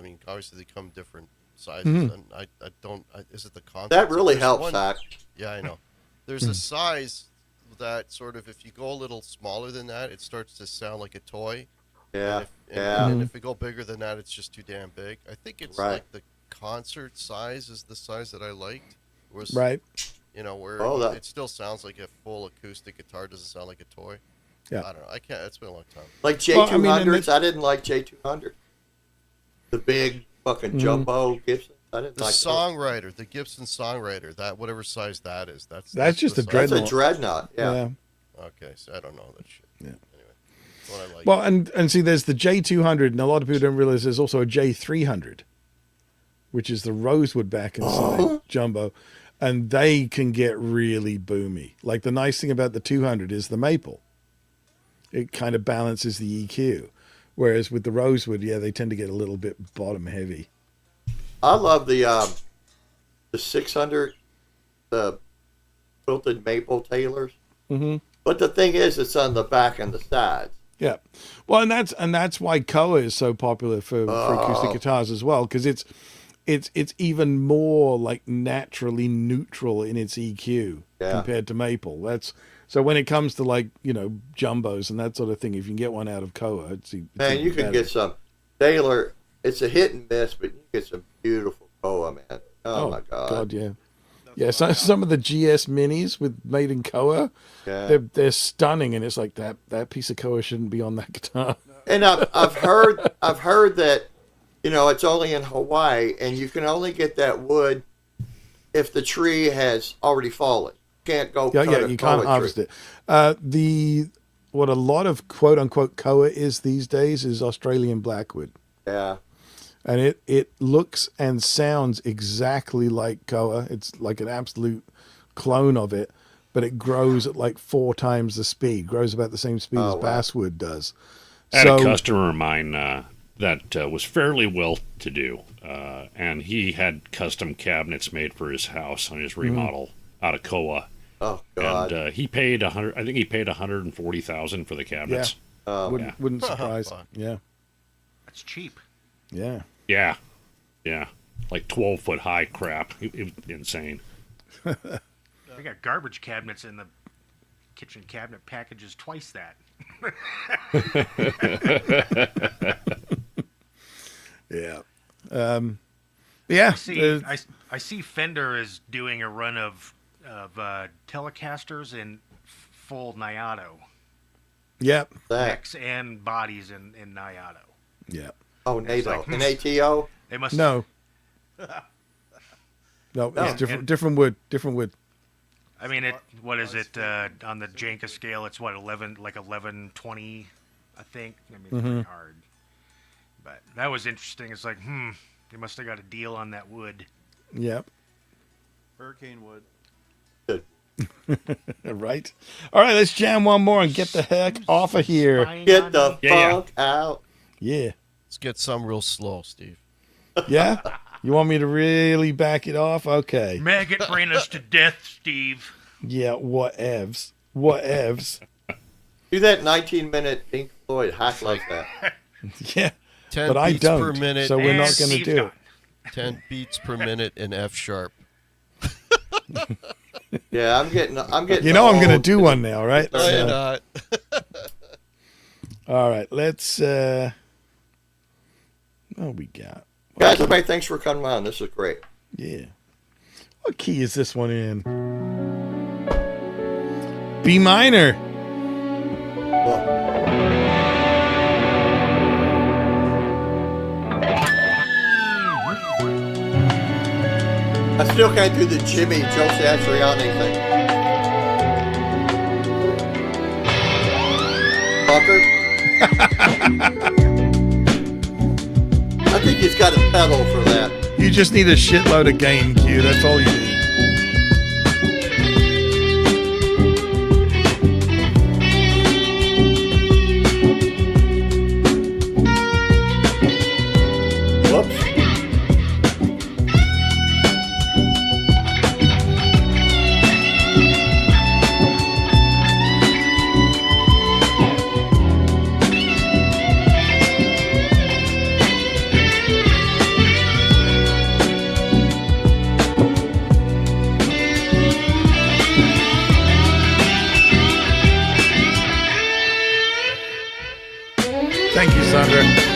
mean, obviously they come different sizes, Mhm. and I don't. Is it the concept? That really There's helps, one- Zach. Yeah, I know. There's a size that sort of, if you go a little smaller than that, it starts to sound like a toy. Yeah, And yeah. if we go bigger than that, it's just too damn big. I think it's Right. like the concert size is the size that I liked. Was right. You know, where Oh, that- it still sounds like a full acoustic guitar, doesn't sound like a toy. Yeah. I don't know. I can't. It's been a long time. Like Well, I mean, J200s, and I didn't like J200. The big fucking jumbo Gibson. I didn't The like songwriter, the Gibson songwriter, that whatever size that is, that's just the a size. That's a dreadnought. dreadnought. Yeah. Yeah. Okay, so I don't know that shit. Yeah. Anyway, that's what I like. Well, and see, there's the J200, and a lot of people don't realize there's also a J300, which is the rosewood back and side jumbo, and they can get really boomy. Like the nice thing about the 200 is the maple. It kind of balances the EQ, whereas with the rosewood, yeah, they tend to get a little bit bottom heavy. I love the 600, the quilted maple tailors. Mm-hmm. But the thing is, it's on the back and the sides. Yeah, well, and that's why Koa is so popular for acoustic guitars as well, because it's even more like naturally neutral in its EQ compared to maple. That's so when it comes to like jumbos and that sort of thing, if you can get one out of Koa, it's Man, even you can better. get some Taylor. It's a hit and miss, but you get some beautiful Koa, man. Oh my God. yeah. Yeah, so some of the GS minis made in Koa, Yeah. they're stunning, and it's like that piece of Koa shouldn't be on that guitar. And I've heard that it's only in Hawaii, and you can only get that wood if the tree has already fallen. You can't go. Yeah, cut a you can't Koa harvest tree. it. What a lot of quote unquote Koa is these days is Australian blackwood. Yeah. And it looks and sounds exactly like Koa. It's like an absolute clone of it, but it grows at like 4 times the speed. Grows about the same speed as basswood does. I had a customer of mine that was fairly well-to-do, and he had custom cabinets made for his house on his remodel out of Koa. Oh God! And he paid $100. I think he paid $140,000 for the cabinets. Wouldn't surprise. Yeah, That's cheap. yeah. Yeah, like 12-foot high crap. It was insane. We got garbage cabinets in the kitchen cabinet packages twice that. Yeah. Yeah. I see Fender is doing a run of Telecasters in full Nyato. Yep. Necks and bodies in Nyato. Yeah. Oh, NATO. NATO? They must. No. No, it's different wood. Different wood. I mean, what is it on the Janka scale? It's what 1120, I think. I mean, it's pretty hard. But that was interesting. It's like, they must have got a deal on that wood. Yep. Hurricane wood. Right. All right, let's jam one more and get the heck off of here. Get the funk out. Yeah. Let's get some real slow, Steve. Yeah? You want me to really back it off? Okay. Maggot bring us to death, Steve. Yeah, whatevs. Whatevs. Do that 19-minute Pink Floyd hack like that. Yeah. 10 But I beats per don't, minute. so we're not going to Steve's do gone. it. 10 beats per minute in F sharp. Yeah, I'm getting. You know I'm going to old. do one now, right? No, you're not. All right, let's... what we got? Guys, everybody, thanks for coming on. This is great. Yeah. What key is this one in? B minor. I still can't do the Jimmy Joe Satriani thing. Fucker. I think he's got a pedal for that. You just need a shitload of gain, Q. That's all you need. Whoops. Thank you, Sandra.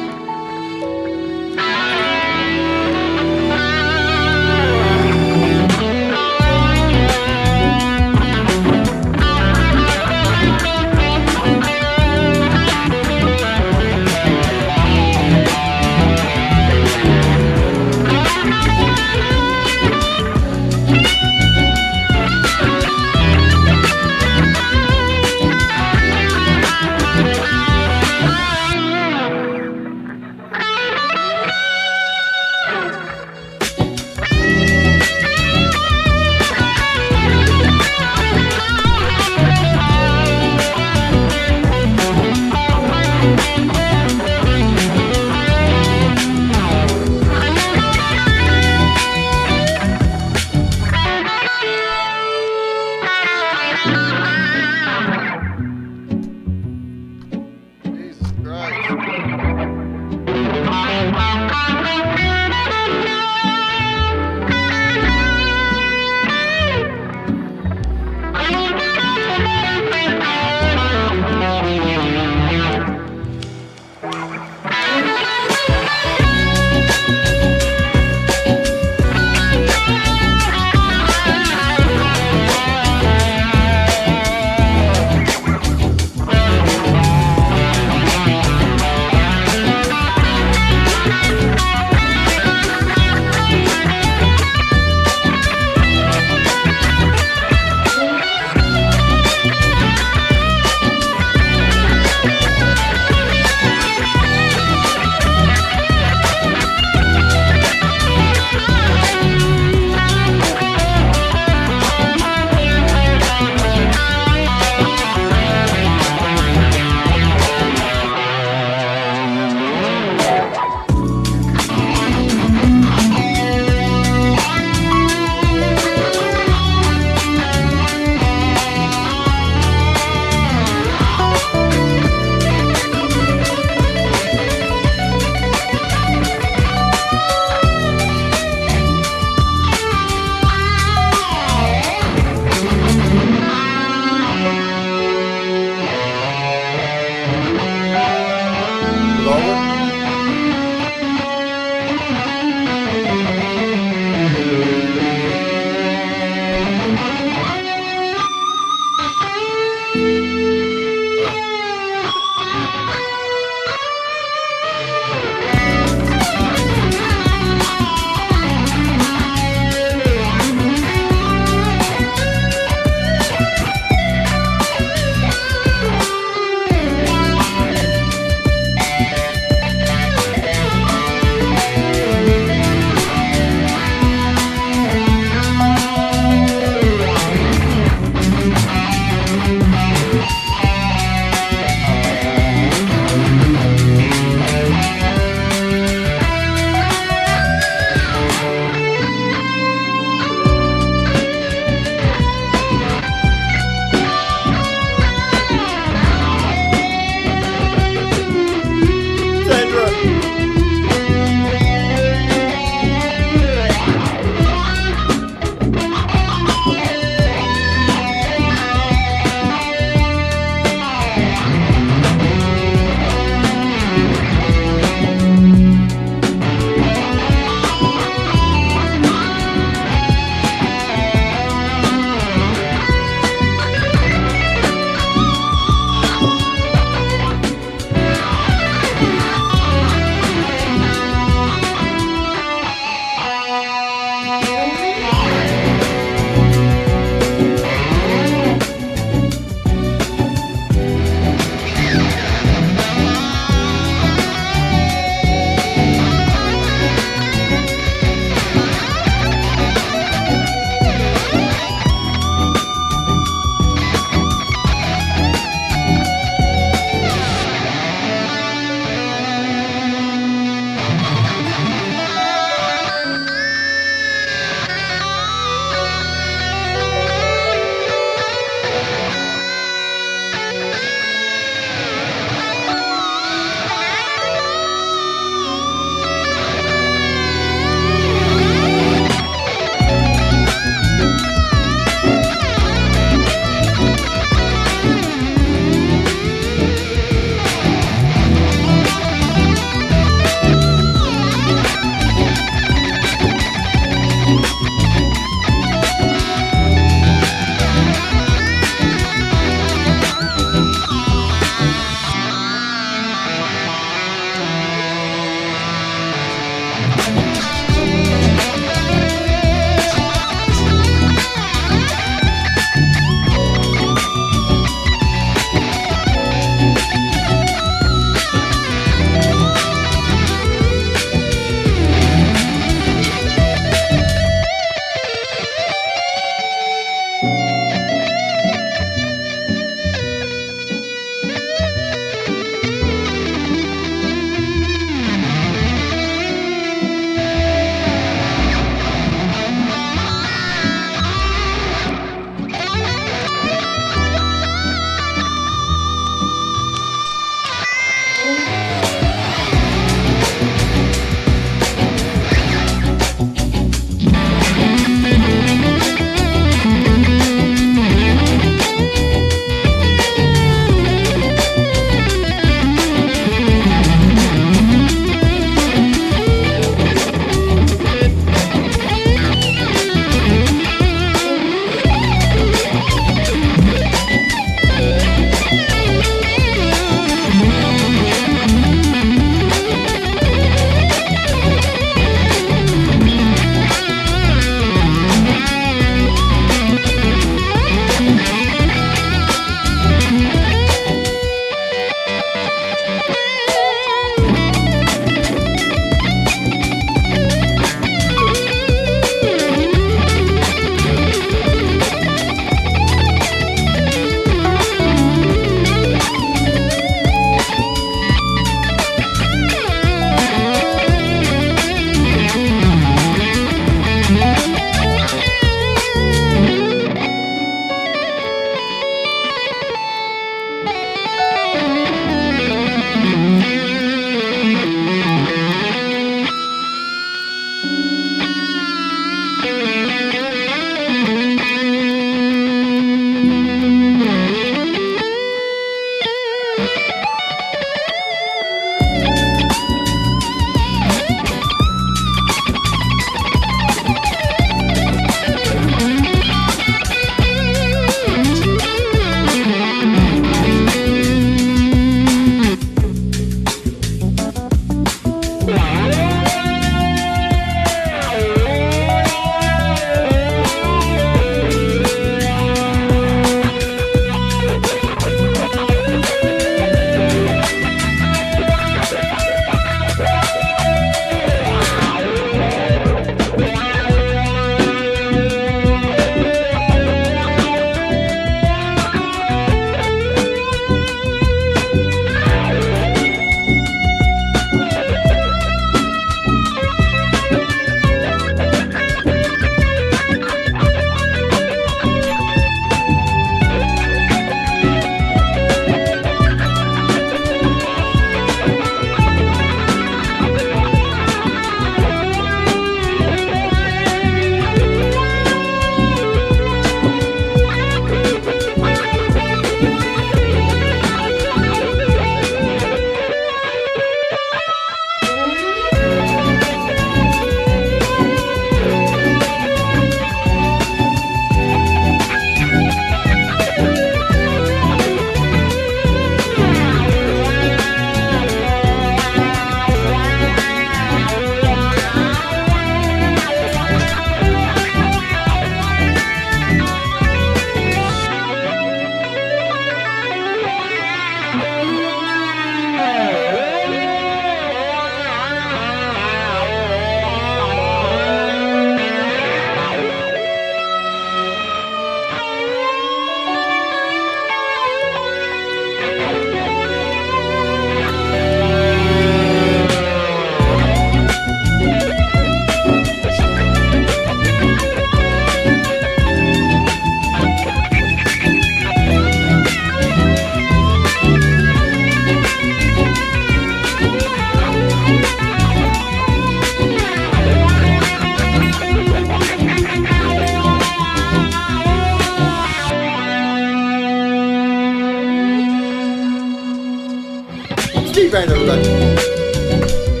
Speed Rain, everybody.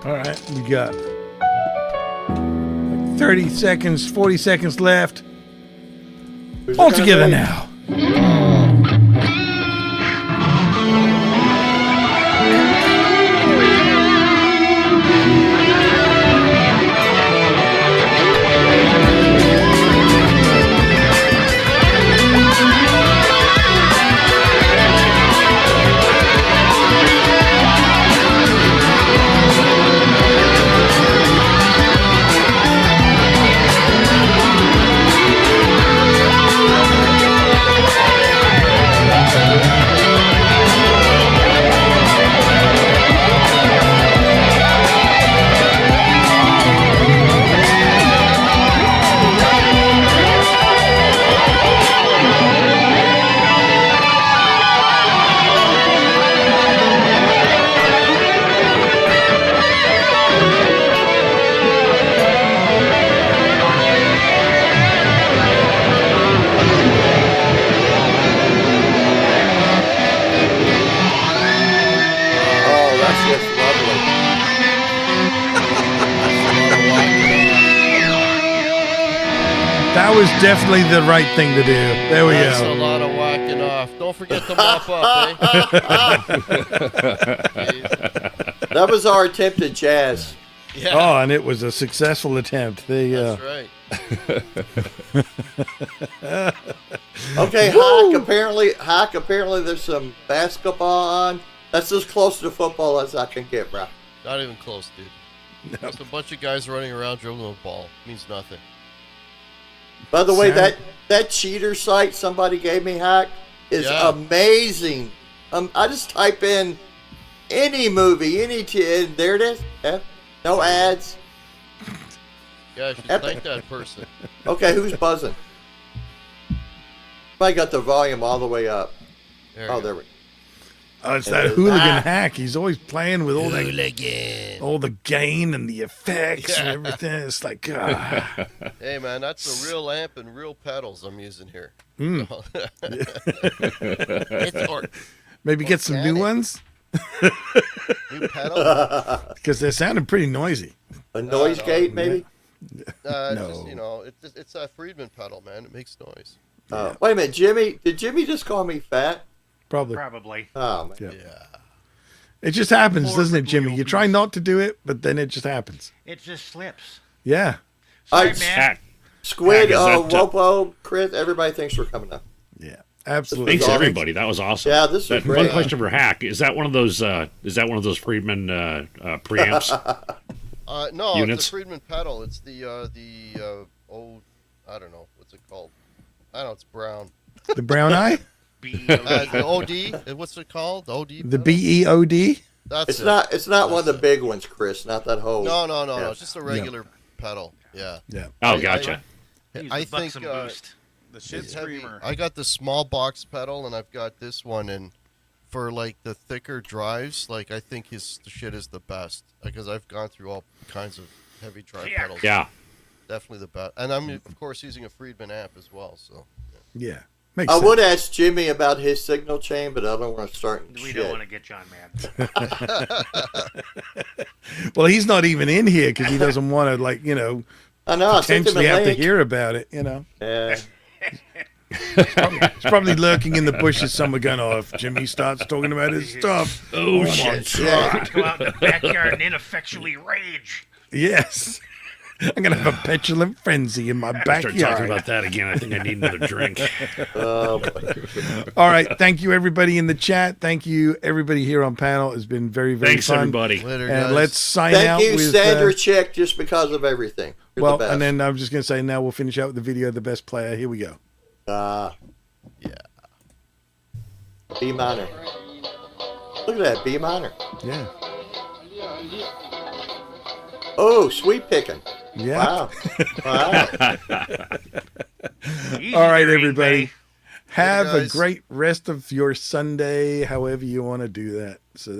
All right, we got like 30 seconds, 40 seconds left. Who's it All gonna together be? now. Oh, that's just lovely. That was definitely the right thing to do. There we That's a go. lot of whacking off. Don't forget to mop up, eh? That was our attempt at jazz. Yeah, Oh, and it was a successful attempt. There you that's go. right. Okay, Hack, apparently there's some basketball on. That's as close to football as I can get, bro. Not even close, dude. Just a bunch of guys running around dribbling a ball. Means nothing. By the way, Sound- that cheater site somebody gave me, Hack, is Yeah. amazing. I just type in any movie, and there it is. Yeah. No ads. Yeah, I should Epic. thank that person. Okay, who's buzzing? I got the volume all the way up. There Oh, you there go. we Oh, it's It that is hooligan that. hack. He's always playing with all that, Hooligan. all the gain and the effects and Yeah. everything. It's like, ah. Hey, man, that's a real amp and real pedals I'm using here. Mm. It's Maybe get some new Organic. ones new pedal. because they're sounding pretty noisy. A noise no. gate, maybe? No. Just, you know, it's a Friedman pedal, man. It makes noise. Wait a minute, Jimmy. Did Jimmy just call me fat? Probably. Probably. Oh, man. Yeah. Yeah. It just happens, doesn't it, Morbidly Jimmy? You try obese. not to do it, but then it just happens. It just slips. Yeah. All Sorry, right, man. Hack. Squid, Hack, is that, Wopo, Chris, everybody, thanks for coming up. Yeah. Absolutely. Thanks awesome. everybody. That was awesome. Yeah, this was One great. question for Hack: Is that one of those? Is that one of those Friedman preamps? No, Units? it's a Friedman pedal. It's the I don't know what's it called. I don't know. It's brown. The brown eye? The OD. What's it called? The OD. The pedal? BEOD? That's It's it. not. It's not one of the big ones, Chris. Not that whole. No. It's just a regular pedal. Yeah. Yeah. Oh, gotcha. Use I the think Buxom boost. The shit it's heavy. screamer. I got the small box pedal, and I've got this one, and for like the thicker drives, like I think the shit is the best because I've gone through all kinds of heavy drive pedals. Yeah. Definitely the best, and I'm of course using a Friedman amp as well. So Yeah. Makes I sense. would ask Jimmy about his signal chain, but I don't want to start. We shit. don't want to get John mad. Well, he's not even in here because he doesn't want to, like, you know, I know. I sent him potentially a have to link. hear about it, you know. Yeah. He's probably lurking in the bushes somewhere going, oh, if Jimmy starts talking about his stuff. Oh, my shit. God. Go out in the backyard and ineffectually rage. Yes. I'm going to have a petulant frenzy in my Start talking backyard. about that again. I think I need another drink. All right. Thank you, everybody in the chat. Thank you, everybody here on panel. It's been very, very Thanks, fun. everybody. later, And guys. let's sign Thank out you, with... Sandra Chick, just because of everything. You're well, the best. and then I'm just going to say now we'll finish out with the video of the best player. Here we go. Yeah. B minor. Look at that, B minor. Yeah. Oh, sweet picking. Yeah. Wow. Wow. Easy, All right, Green everybody. Bay. Have a guys. great rest of your Sunday, however you want to do that. So